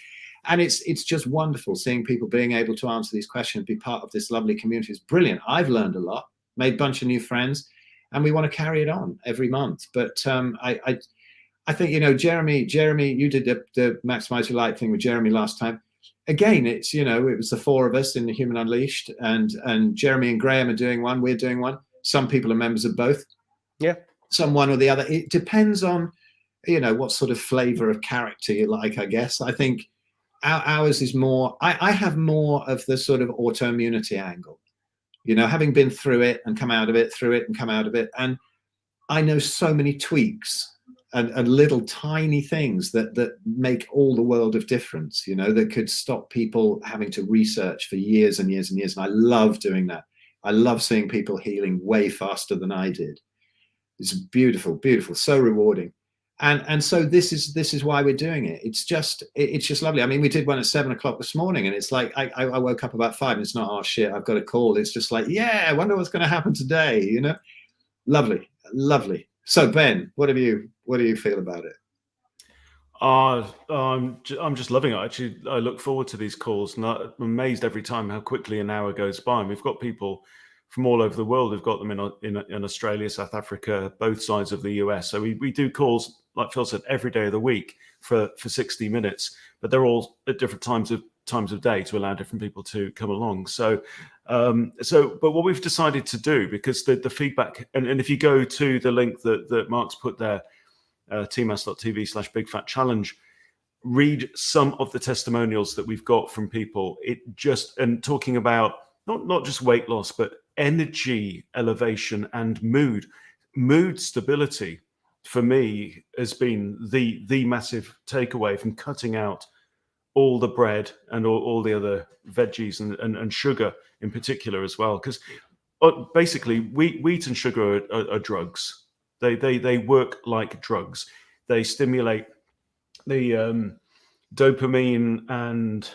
And it's just wonderful seeing people being able to answer these questions, be part of this lovely community. It's brilliant. I've learned a lot, made a bunch of new friends, and we want to carry it on every month. But I think Jeremy, you did the Maximize Your Light thing with Jeremy last time. Again, it's it was the four of us in the Human Unleashed, and Jeremy and Graham are doing one. We're doing one. Some people are members of both. Yeah. Some one or the other. It depends on what sort of flavor of character you like. I guess I think ours is more. I have more of the sort of autoimmunity angle. Having been through it and come out of it, through it and come out of it, and I know so many tweaks and little tiny things that make all the world of difference, that could stop people having to research for years and years and years. And I love doing that. I love seeing people healing way faster than I did. It's beautiful, beautiful, so rewarding. And so this is why we're doing it. It's just lovely. I mean, we did one at 7 o'clock this morning, and it's like I woke up about 5 and it's not, oh shit, I've got a call. It's just like, yeah, I wonder what's going to happen today. Lovely, lovely. So Ben, what do you feel about it? I'm just loving it. Actually, I look forward to these calls, and I'm amazed every time how quickly an hour goes by. And we've got people from all over the world. We've got them in Australia, South Africa, both sides of the US. So we do calls, like Phil said, every day of the week for 60 minutes, but they're all at different times of day to allow different people to come along. So but what we've decided to do, because the feedback, and if you go to the link that Mark's put there, tmas.tv/bigfatchallenge, read some of the testimonials that we've got from people. And talking about not just weight loss, but energy elevation and mood stability, for me, has been the massive takeaway from cutting out all the bread and all the other veggies and sugar in particular as well. Because basically, wheat and sugar are drugs. They work like drugs. They stimulate the dopamine and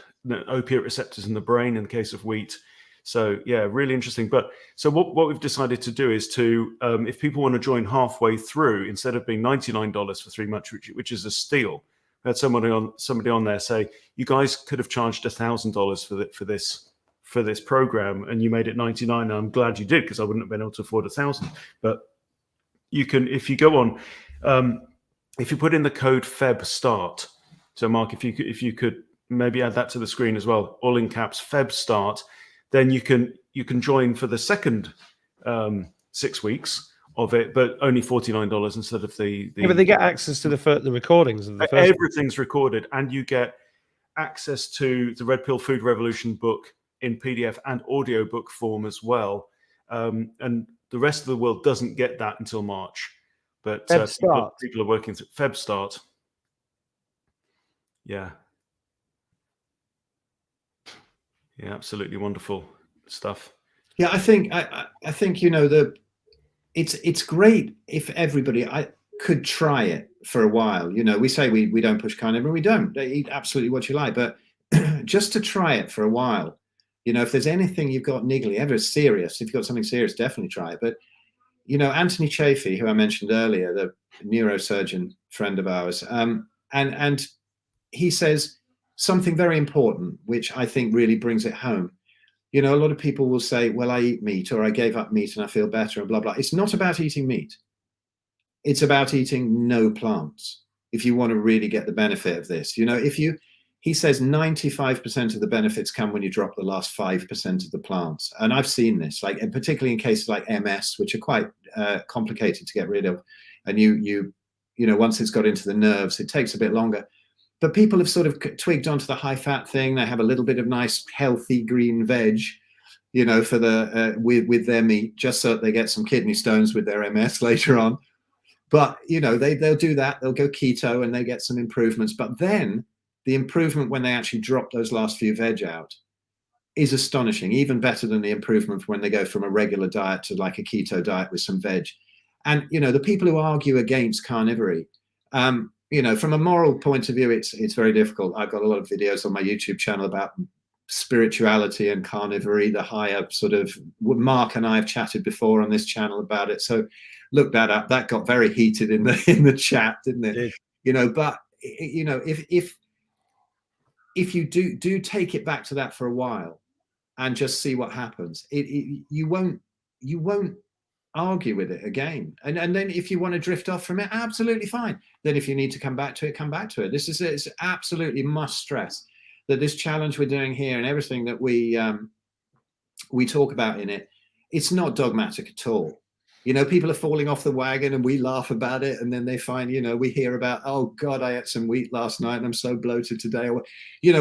opiate receptors in the brain in the case of wheat. So yeah, really interesting. But so what we've decided to do is to, if people want to join halfway through, instead of being $99 for 3 months, which is a steal, we had somebody on there say, you guys could have charged $1,000 for this program, and you made it $99. And I'm glad you did, because I wouldn't have been able to afford $1,000. But you can, if you go on, if you put in the code FEBSTART. So Mark, if you could maybe add that to the screen as well, all in caps, FEBSTART, then you can join for the second 6 weeks of it, but only $49 instead of the. Yeah, but they get access to the recordings of the first. Everything's recorded, and you get access to the Red Pill Food Revolution book in PDF and audiobook form as well. And the rest of the world doesn't get that until March. But people are working through FEBSTART. Yeah. Yeah, absolutely wonderful stuff. Yeah, I think it's great if everybody could try it for a while. We say we don't push carnivore, we don't. Eat absolutely what you like, but just to try it for a while. If there's anything you've got niggly, ever serious, if you've got something serious, definitely try it. But Anthony Chaffee, who I mentioned earlier, the neurosurgeon friend of ours, and he says something very important, which I think really brings it home. A lot of people will say, well, I eat meat, or I gave up meat and I feel better, and blah, blah. It's not about eating meat. It's about eating no plants. If you want to really get the benefit of this, he says 95% of the benefits come when you drop the last 5% of the plants. And I've seen this, and particularly in cases like MS, which are quite complicated to get rid of. And once it's got into the nerves, it takes a bit longer. But people have sort of twigged onto the high fat thing. They have a little bit of nice, healthy green veg, for with their meat, just so that they get some kidney stones with their MS later on. But, they'll do that. They'll go keto and they get some improvements. But then the improvement when they actually drop those last few veg out is astonishing, even better than the improvement when they go from a regular diet to like a keto diet with some veg. And, the people who argue against carnivory, from a moral point of view, it's very difficult. I've got a lot of videos on my YouTube channel about spirituality and carnivory, the higher sort of. Mark and I have chatted before on this channel about it, so look that up. That got very heated in the chat, didn't it? But if you do take it back to that for a while and just see what happens, you won't argue with it again. And then if you want to drift off from it, absolutely fine. Then if you need to come back to it, come back to it. It's absolutely must stress that this challenge we're doing here and everything that we talk about in it, it's not dogmatic at all. People are falling off the wagon and we laugh about it, and then they find, we hear about, oh God, I ate some wheat last night and I'm so bloated today, or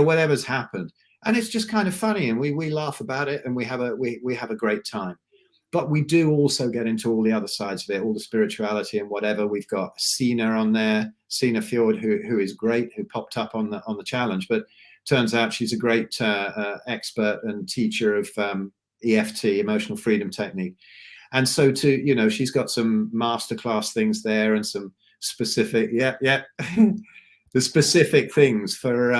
whatever's happened. And it's just kind of funny, and we laugh about it, and we have a great time. But we do also get into all the other sides of it, all the spirituality and whatever. We've got Sina on there, Sina Fjord, who is great, who popped up on the challenge. But turns out she's a great expert and teacher of EFT, emotional freedom technique. And so she's got some masterclass things there and some specific, the specific things for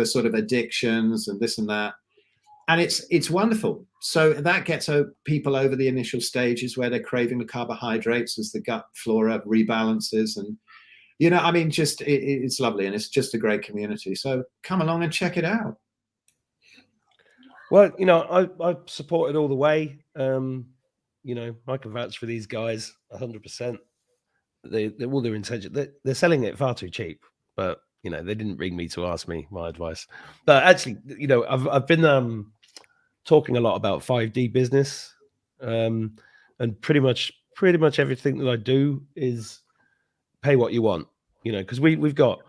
sort of addictions and this and that. And it's wonderful. So that gets people over the initial stages where they're craving the carbohydrates as the gut flora rebalances. And, it's lovely, and it's just a great community. So come along and check it out. Well, I support it all the way. I can vouch for these guys 100%. They all their intention. They're selling it far too cheap, but they didn't ring me to ask me my advice. But actually, I've been talking a lot about 5D business, and pretty much everything that I do is pay what you want. Because we've got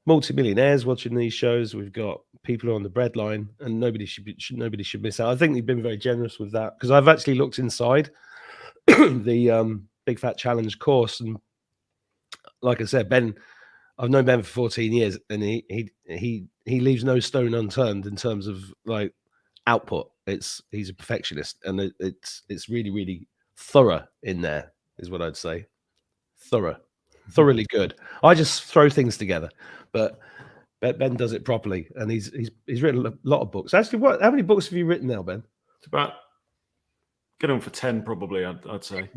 multimillionaires watching these shows. We've got people who are on the breadline, and nobody should miss out. I think they've been very generous with that, because I've actually looked inside the Big Fat Challenge course, and like I said, Ben, I've known Ben for 14 years, and he leaves no stone unturned in terms of like output. He's a perfectionist, and it's really, really thorough in there, is what I'd say. Thoroughly good. I just throw things together, but Ben does it properly, and he's written a lot of books. Actually, how many books have you written now, Ben? It's about get on for 10, probably. I'd say.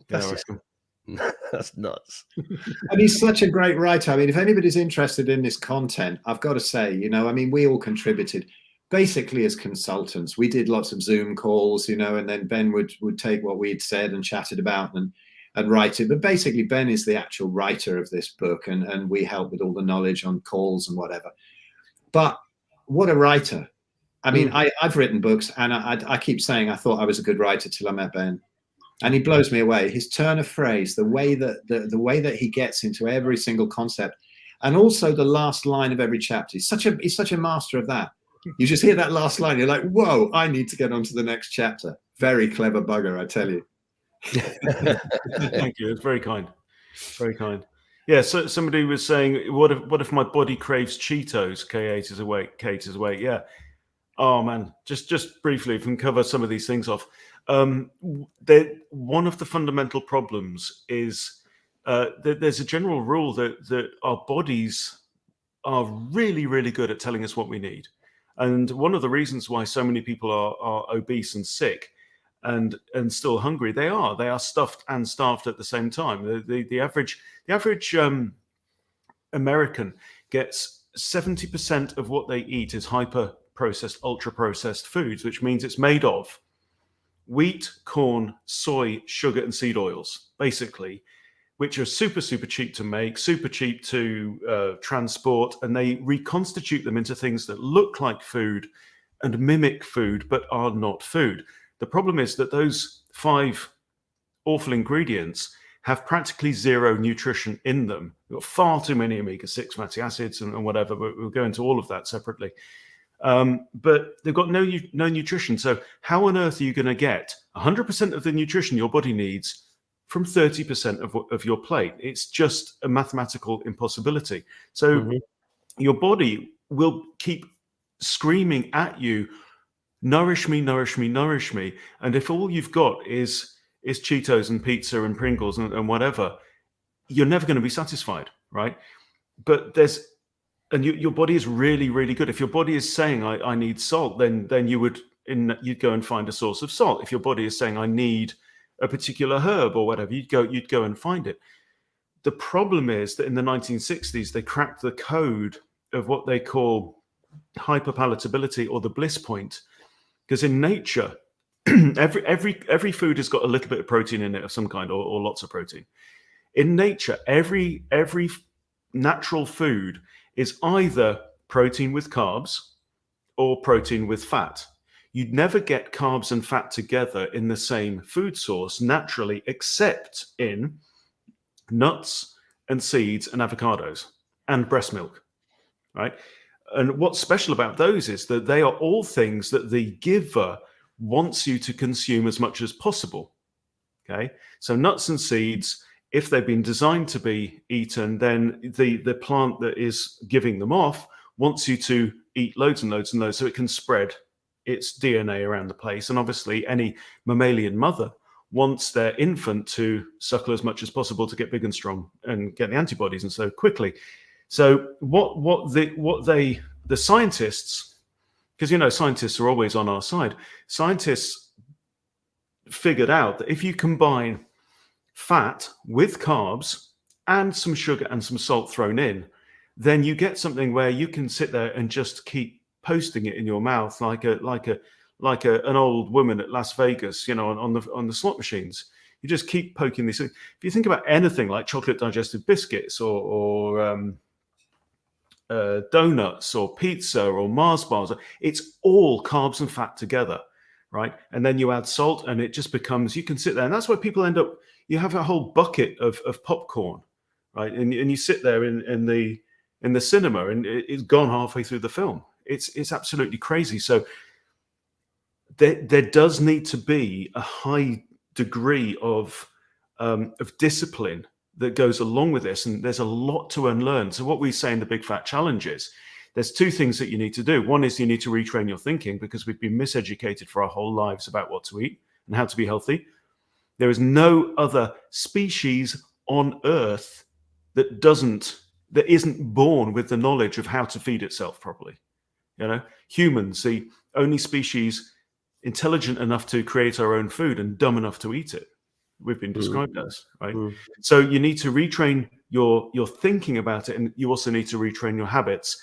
That's nuts. And he's such a great writer. I mean, if anybody's interested in this content, I've got to say, we all contributed basically as consultants. We did lots of Zoom calls, and then Ben would take what we'd said and chatted about and write it. But basically, Ben is the actual writer of this book, and we help with all the knowledge on calls and whatever. But what a writer. I mean, I've written books, and I keep saying I thought I was a good writer till I met Ben. And he blows me away. His turn of phrase, the way that he gets into every single concept, and also the last line of every chapter. He's such a master of that. You just hear that last line, you're like, whoa, I need to get on to the next chapter. Very clever bugger, I tell you. Thank you. It's very kind. Very kind. Yeah. So somebody was saying, what if my body craves Cheetos? K8 is awake. Kate is awake. Yeah. Oh man, just briefly, if we can cover some of these things off. One of the fundamental problems is that there's a general rule that our bodies are really, really good at telling us what we need. And one of the reasons why so many people are obese and sick and still hungry, they are stuffed and starved at the same time. The average American gets 70% of what they eat is hyper processed, ultra processed foods, which means it's made of wheat, corn, soy, sugar, and seed oils, basically, which are super, super cheap to make, super cheap to transport, and they reconstitute them into things that look like food and mimic food, but are not food. The problem is that those 5 awful ingredients have practically zero nutrition in them. We've got far too many omega-6 fatty acids and whatever, but we'll go into all of that separately. But they've got no nutrition. So how on earth are you going to get 100% of the nutrition your body needs from 30% of your plate? It's just a mathematical impossibility. So your body will keep screaming at you, nourish me, nourish me, nourish me. And if all you've got is Cheetos and pizza and Pringles and whatever, you're never going to be satisfied, right? But your body is really, really good. If your body is saying I need salt, then you'd go and find a source of salt. If your body is saying I need a particular herb or whatever, you'd go and find it. The problem is that in the 1960s they cracked the code of what they call hyperpalatability, or the bliss point, because in nature every food has got a little bit of protein in it of some kind, or lots of protein. In nature, every natural food is either protein with carbs or protein with fat. You'd never get carbs and fat together in the same food source naturally, except in nuts and seeds and avocados and breast milk, right? And what's special about those is that they are all things that the giver wants you to consume as much as possible, okay? So nuts and seeds, if they've been designed to be eaten, then the plant that is giving them off wants you to eat loads and loads and loads so it can spread its DNA around the place. And obviously any mammalian mother wants their infant to suckle as much as possible to get big and strong and get the antibodies and so quickly. So the scientists, because scientists are always on our side, scientists figured out that if you combine fat with carbs and some sugar and some salt thrown in, then you get something where you can sit there and just keep posting it in your mouth like like an old woman at Las Vegas, you know, on the slot machines. You just keep poking these. If you think about anything like chocolate digestive biscuits or donuts or pizza or Mars bars, it's all carbs and fat together, right? And then you add salt, and it just becomes. You can sit there, and that's why people end up. You have a whole bucket of popcorn, right? And you sit there in the cinema, and it's gone halfway through the film. It's absolutely crazy. So there does need to be a high degree of discipline that goes along with this, and there's a lot to unlearn. So what we say in the Big Fat Challenge is there's two things that you need to do. One is you need to retrain your thinking, because we've been miseducated for our whole lives about what to eat and how to be healthy. There is no other species on Earth that isn't born with the knowledge of how to feed itself properly. You know, humans, the only species intelligent enough to create our own food and dumb enough to eat it. We've been described as, right? So you need to retrain your thinking about it, and you also need to retrain your habits.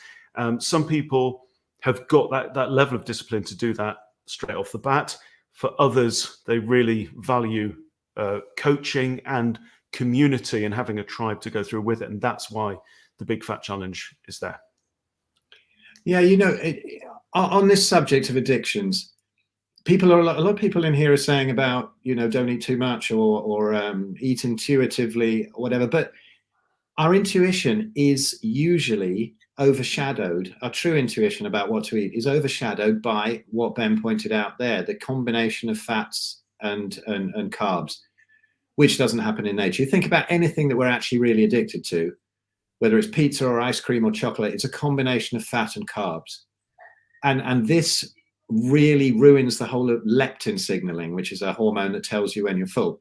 Some people have got that level of discipline to do that straight off the bat. For others, they really value coaching and community and having a tribe to go through with it, and that's why the Big Fat Challenge is there. Yeah, you know, on this subject of addictions, a lot of people in here are saying about, you know, don't eat too much or eat intuitively or whatever. But our intuition is usually overshadowed. Our true intuition about what to eat is overshadowed by what Ben pointed out there, the combination of fats and carbs, which doesn't happen in nature. You think about anything that we're actually really addicted to, whether it's pizza or ice cream or chocolate, it's a combination of fat and carbs. And this really ruins the whole of leptin signaling, which is a hormone that tells you when you're full.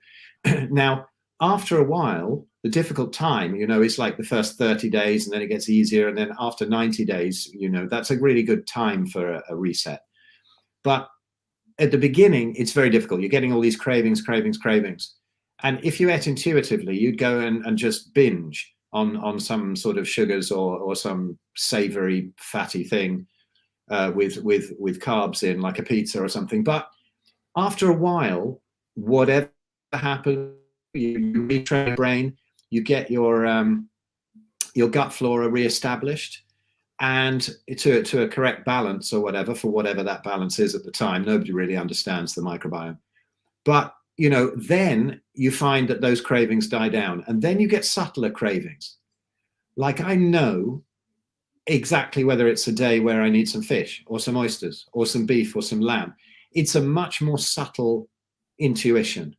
Now, after a while, the difficult time, you know, is like the first 30 days, and then it gets easier. And then after 90 days, you know, that's a really good time for a reset. But at the beginning, it's very difficult. You're getting all these cravings. And if you ate intuitively, you'd go and just binge on some sort of sugars or some savory, fatty thing. With carbs in, like a pizza or something. But after a while, whatever happens, you retrain your brain, you get your gut flora reestablished, and to a correct balance or whatever, for whatever that balance is at the time. Nobody really understands the microbiome. But, you know, then you find that those cravings die down, and then you get subtler cravings. Like, I know exactly whether it's a day where I need some fish or some oysters or some beef or some lamb. It's a much more subtle intuition.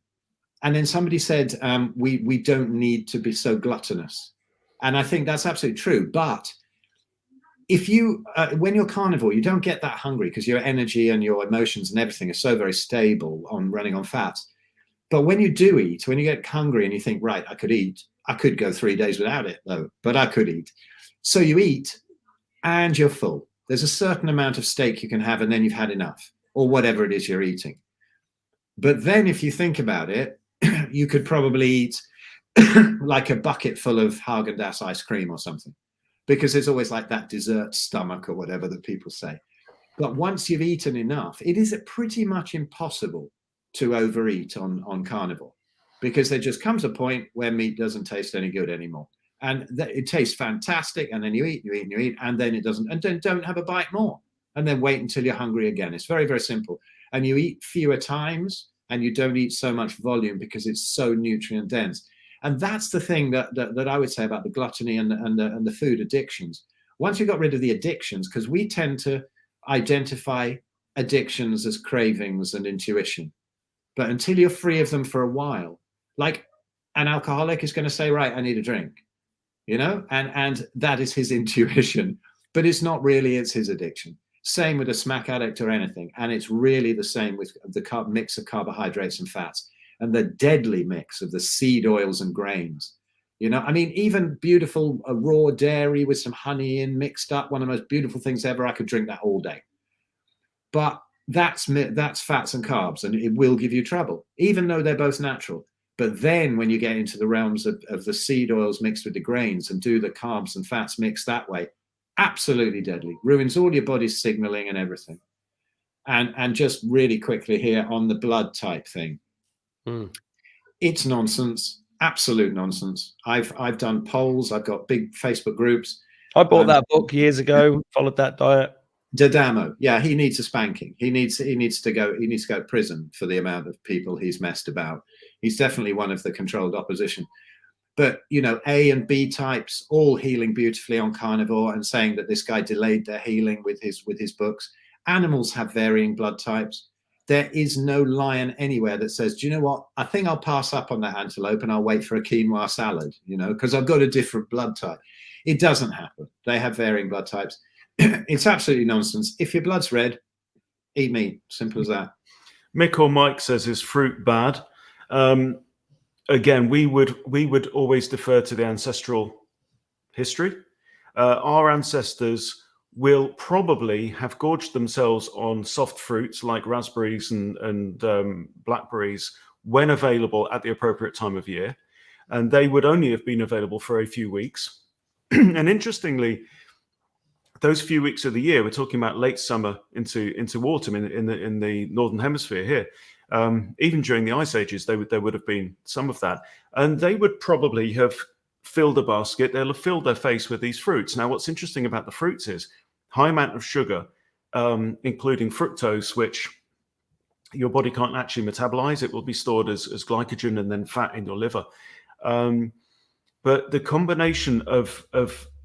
And then somebody said, we don't need to be so gluttonous. And I think that's absolutely true. But if you, when you're carnivore, you don't get that hungry because your energy and your emotions and everything are so very stable on running on fats. But when you do eat, when you get hungry and you think, right, I could eat, I could go 3 days without it though, but I could eat. So you eat, and you're full. There's a certain amount of steak you can have, and then you've had enough, or whatever it is you're eating. But then if you think about it, you could probably eat like a bucket full of Haagen-Dazs ice cream or something, because there's always like that dessert stomach or whatever that people say. But once you've eaten enough, it is pretty much impossible to overeat on carnivore, because there just comes a point where meat doesn't taste any good anymore. And it tastes fantastic, and then you eat, and then it doesn't, and then don't have a bite more, and then wait until you're hungry again. It's very, very simple. And you eat fewer times, and you don't eat so much volume because it's so nutrient dense. And that's the thing that I would say about the gluttony and the food addictions. Once you got rid of the addictions, because we tend to identify addictions as cravings and intuition, but until you're free of them for a while, like an alcoholic is going to say, right, I need a drink. You know, and that is his intuition, but it's not really, it's his addiction. Same with a smack addict or anything. And it's really the same with the mix of carbohydrates and fats, and the deadly mix of the seed oils and grains. You know, I mean, even beautiful raw dairy with some honey in mixed up, one of the most beautiful things ever. I could drink that all day. But that's fats and carbs, and it will give you trouble, even though they're both natural. But then when you get into the realms of the seed oils mixed with the grains and do the carbs and fats mixed that way, absolutely deadly. Ruins all your body's signaling and everything. And just really quickly here on the blood type thing, it's nonsense, absolute nonsense. I've done polls. I've got big Facebook groups. I bought that book years ago. Followed that diet. D'Adamo, yeah, he needs a spanking. He needs to go to prison for the amount of people he's messed about. He's definitely one of the controlled opposition. But you know, A and B types all healing beautifully on carnivore, and saying that this guy delayed their healing with his books. Animals have varying blood types. There is no lion anywhere that says, do you know what? I think I'll pass up on that antelope and I'll wait for a quinoa salad, you know, because I've got a different blood type. It doesn't happen. They have varying blood types. It's absolutely nonsense. If your blood's red, eat meat. Simple as that. Mick or Mike says, is fruit bad? Again, we would always defer to the ancestral history. Our ancestors will probably have gorged themselves on soft fruits like raspberries and blackberries when available at the appropriate time of year. And they would only have been available for a few weeks. And interestingly, those few weeks of the year, we're talking about late summer into autumn in the northern hemisphere here. Even during the ice ages, there would have been some of that, and they would probably have filled a basket. They'll have filled their face with these fruits. Now, what's interesting about the fruits is high amount of sugar, including fructose, which your body can't actually metabolize. It will be stored as glycogen and then fat in your liver. But the combination of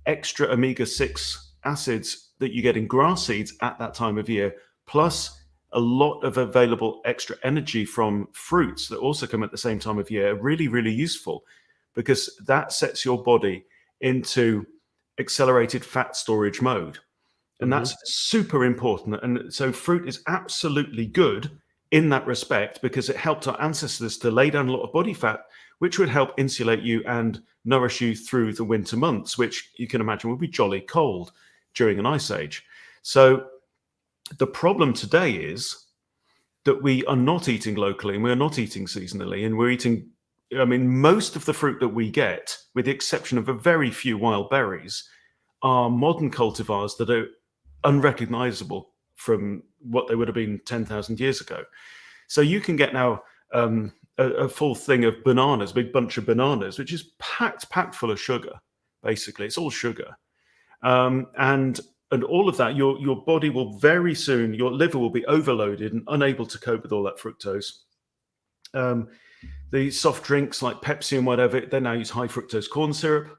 extra omega-6 acids that you get in grass seeds at that time of year, plus a lot of available extra energy from fruits that also come at the same time of year, are really, really useful, because that sets your body into accelerated fat storage mode. And that's super important. And so fruit is absolutely good in that respect, because it helped our ancestors to lay down a lot of body fat, which would help insulate you and nourish you through the winter months, which you can imagine would be jolly cold during an ice age. So the problem today is that we are not eating locally, and we're not eating seasonally, and we're eating, I mean, most of the fruit that we get, with the exception of a very few wild berries, are modern cultivars that are unrecognizable from what they would have been 10,000 years ago. So you can get now a full thing of bananas, big bunch of bananas, which is packed full of sugar. Basically, it's all sugar. And all of that, your body will very soon, your liver will be overloaded and unable to cope with all that fructose. The soft drinks like Pepsi and whatever, they now use high fructose corn syrup.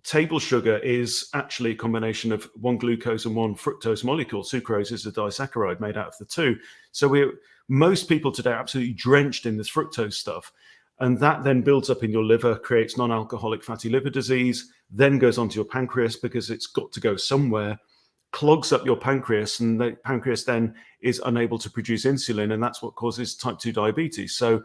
Table sugar is actually a combination of one glucose and one fructose molecule. Sucrose is a disaccharide made out of the two. So most people today are absolutely drenched in this fructose stuff. And that then builds up in your liver, creates non-alcoholic fatty liver disease, then goes onto your pancreas because it's got to go somewhere, clogs up your pancreas, and the pancreas then is unable to produce insulin, and that's what causes type 2 diabetes. So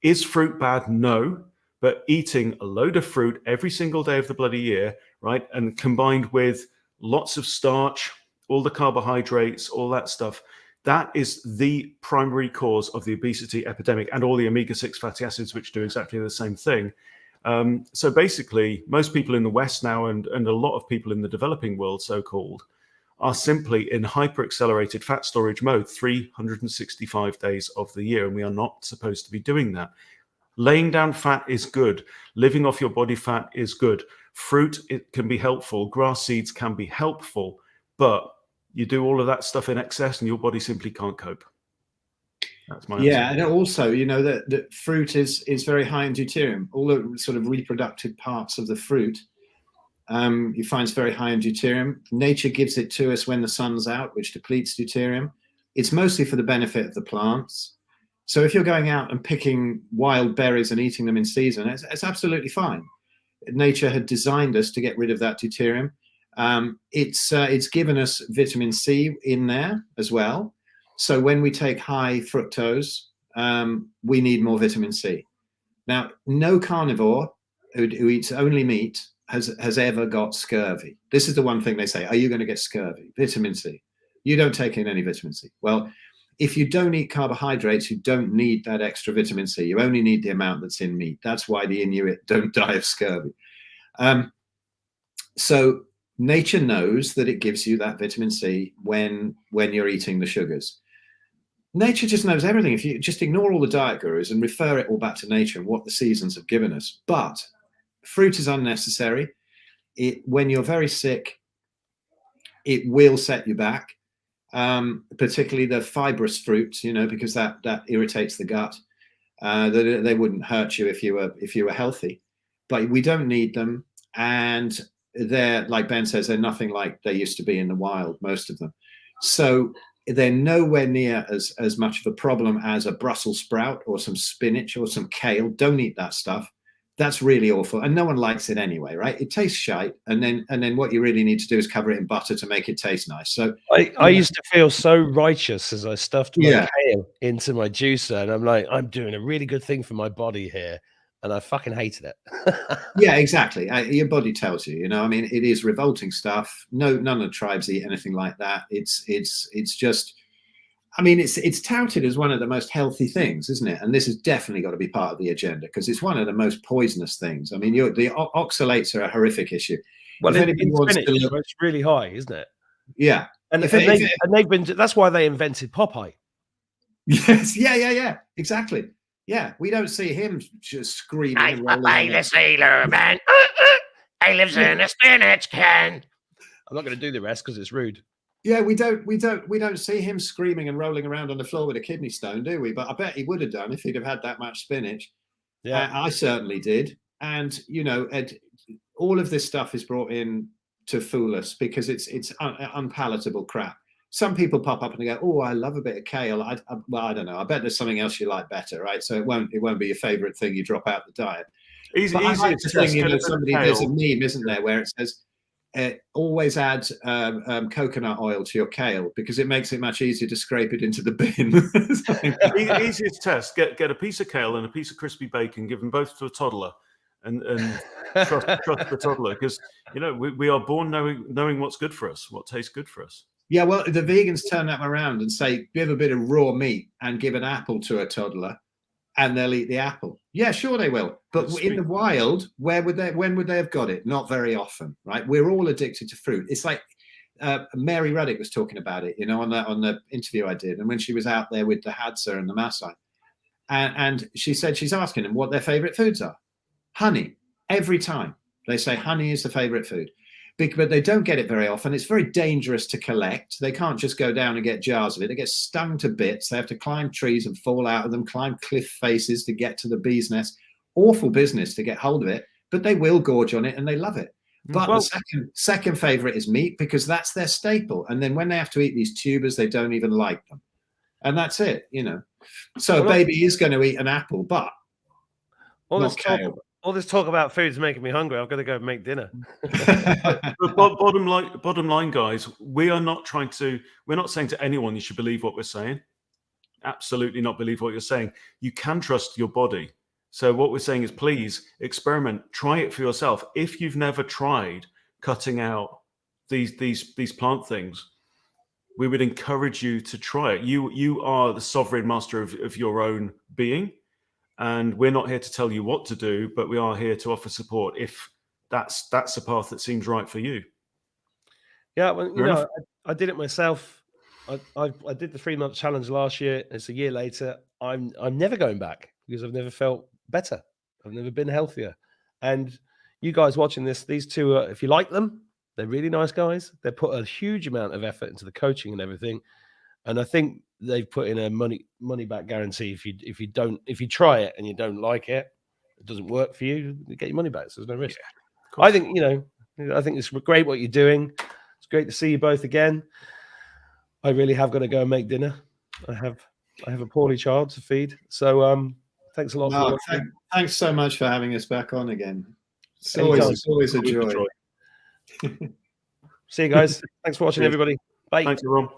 is fruit bad? No. But eating a load of fruit every single day of the bloody year, right, and combined with lots of starch, all the carbohydrates, all that stuff, that is the primary cause of the obesity epidemic, and all the omega-6 fatty acids, which do exactly the same thing. So basically, most people in the West now, and a lot of people in the developing world, so-called, are simply in hyper-accelerated fat storage mode 365 days of the year, and we are not supposed to be doing that. Laying down fat is good. Living off your body fat is good. Fruit, it can be helpful. Grass seeds can be helpful, but you do all of that stuff in excess and your body simply can't cope. That's my answer. Yeah, and also, you know, that fruit is very high in deuterium. All the sort of reproductive parts of the fruit, you find is very high in deuterium. Nature gives it to us when the sun's out, which depletes deuterium. It's mostly for the benefit of the plants. So if you're going out and picking wild berries and eating them in season, it's absolutely fine. Nature had designed us to get rid of that deuterium. It's given us vitamin C in there as well. So when we take high fructose, we need more vitamin C. Now, no carnivore who eats only meat has ever got scurvy. This is the one thing they say, are you going to get scurvy? Vitamin C. You don't take in any vitamin C. Well, if you don't eat carbohydrates, you don't need that extra vitamin C. You only need the amount that's in meat. That's why the Inuit don't die of scurvy. So Nature knows that it gives you that vitamin C when you're eating the sugars. Nature just knows everything. If you just ignore all the diet gurus and refer it all back to nature and what the seasons have given us. But fruit is unnecessary. When you're very sick, it will set you back, particularly the fibrous fruits, because that irritates the gut. They wouldn't hurt you if you were healthy, but we don't need them. And they're, like Ben says, they're nothing like they used to be in the wild, most of them. So they're nowhere near as much of a problem as a Brussels sprout or some spinach or some kale. Don't eat that stuff. That's really awful, and no one likes it anyway, right? It tastes shite, and then what you really need to do is cover it in butter to make it taste nice. So I used to feel so righteous as I stuffed my kale into my juicer, and I'm like, I'm doing a really good thing for my body here, and I fucking hated it. Yeah, exactly. Your body tells you. I mean, it is revolting stuff. None of the tribes eat anything like that. It's just. I mean, it's touted as one of the most healthy things, isn't it? And this has definitely got to be part of the agenda because it's one of the most poisonous things. I mean, the oxalates are a horrific issue. Well, in spinach, it's really high, isn't it? Yeah, and they've been. That's why they invented Popeye. Yes, yeah, exactly. Yeah, we don't see him just screaming. I'm Popeye the Sailor Man. I lives in a spinach can. I'm not going to do the rest because it's rude. Yeah, we don't see him screaming and rolling around on the floor with a kidney stone, do we? But I bet he would have done if he'd have had that much spinach. Yeah, I certainly did. And all of this stuff is brought in to fool us because it's unpalatable crap. Some people pop up and they go, "Oh, I love a bit of kale." Well, I don't know. I bet there's something else you like better, right? So it won't be your favorite thing you drop out the diet. Easy I like to think, there's a meme, isn't there, where it says, always add coconut oil to your kale because it makes it much easier to scrape it into the bin. Easiest test: get a piece of kale and a piece of crispy bacon, give them both to a toddler, and trust the toddler because we are born knowing what's good for us, what tastes good for us. Yeah, well, the vegans turn that around and say give a bit of raw meat and give an apple to a toddler, and they'll eat the apple. Yeah, sure they will. But in the wild, when would they have got it? Not very often, right? We're all addicted to fruit. It's like Mary Ruddick was talking about it, on the interview I did, and when she was out there with the Hadza and the Maasai, and she said she's asking them what their favorite foods are. Honey, every time they say honey is the favorite food. But they don't get it very often. It's very dangerous to collect. They can't just go down and get jars of it. They get stung to bits. They have to climb trees and fall out of them, climb cliff faces to get to the bee's nest. Awful business to get hold of it, but they will gorge on it and they love it. But the second favorite is meat because that's their staple. And then when they have to eat these tubers, they don't even like them. And that's it, So a baby is going to eat an apple, but not kale. All this talk about food is making me hungry. I've got to go make dinner. But bottom line, guys, we're not saying to anyone you should believe what we're saying. Absolutely not believe what you're saying. You can trust your body. So what we're saying is please experiment, try it for yourself. If you've never tried cutting out these plant things, we would encourage you to try it. You are the sovereign master of your own being. And we're not here to tell you what to do, but we are here to offer support if that's a path that seems right for you. Yeah, well, I did it myself. I did the 3-month challenge last year. It's a year later. I'm never going back because I've never felt better. I've never been healthier. And you guys watching this, these two, if you like them, they're really nice guys. They put a huge amount of effort into the coaching and everything. And I think they've put in a money back guarantee. If you try it and you don't like it, it doesn't work for you, you get your money back. So there's no risk. Yeah, I think I think it's great what you're doing. It's great to see you both again. I really have got to go and make dinner. I have a poorly child to feed. So thanks a lot. Thanks so much for having us back on again. It's always a joy. See you guys. Thanks for watching, everybody. Bye. Thanks, everyone.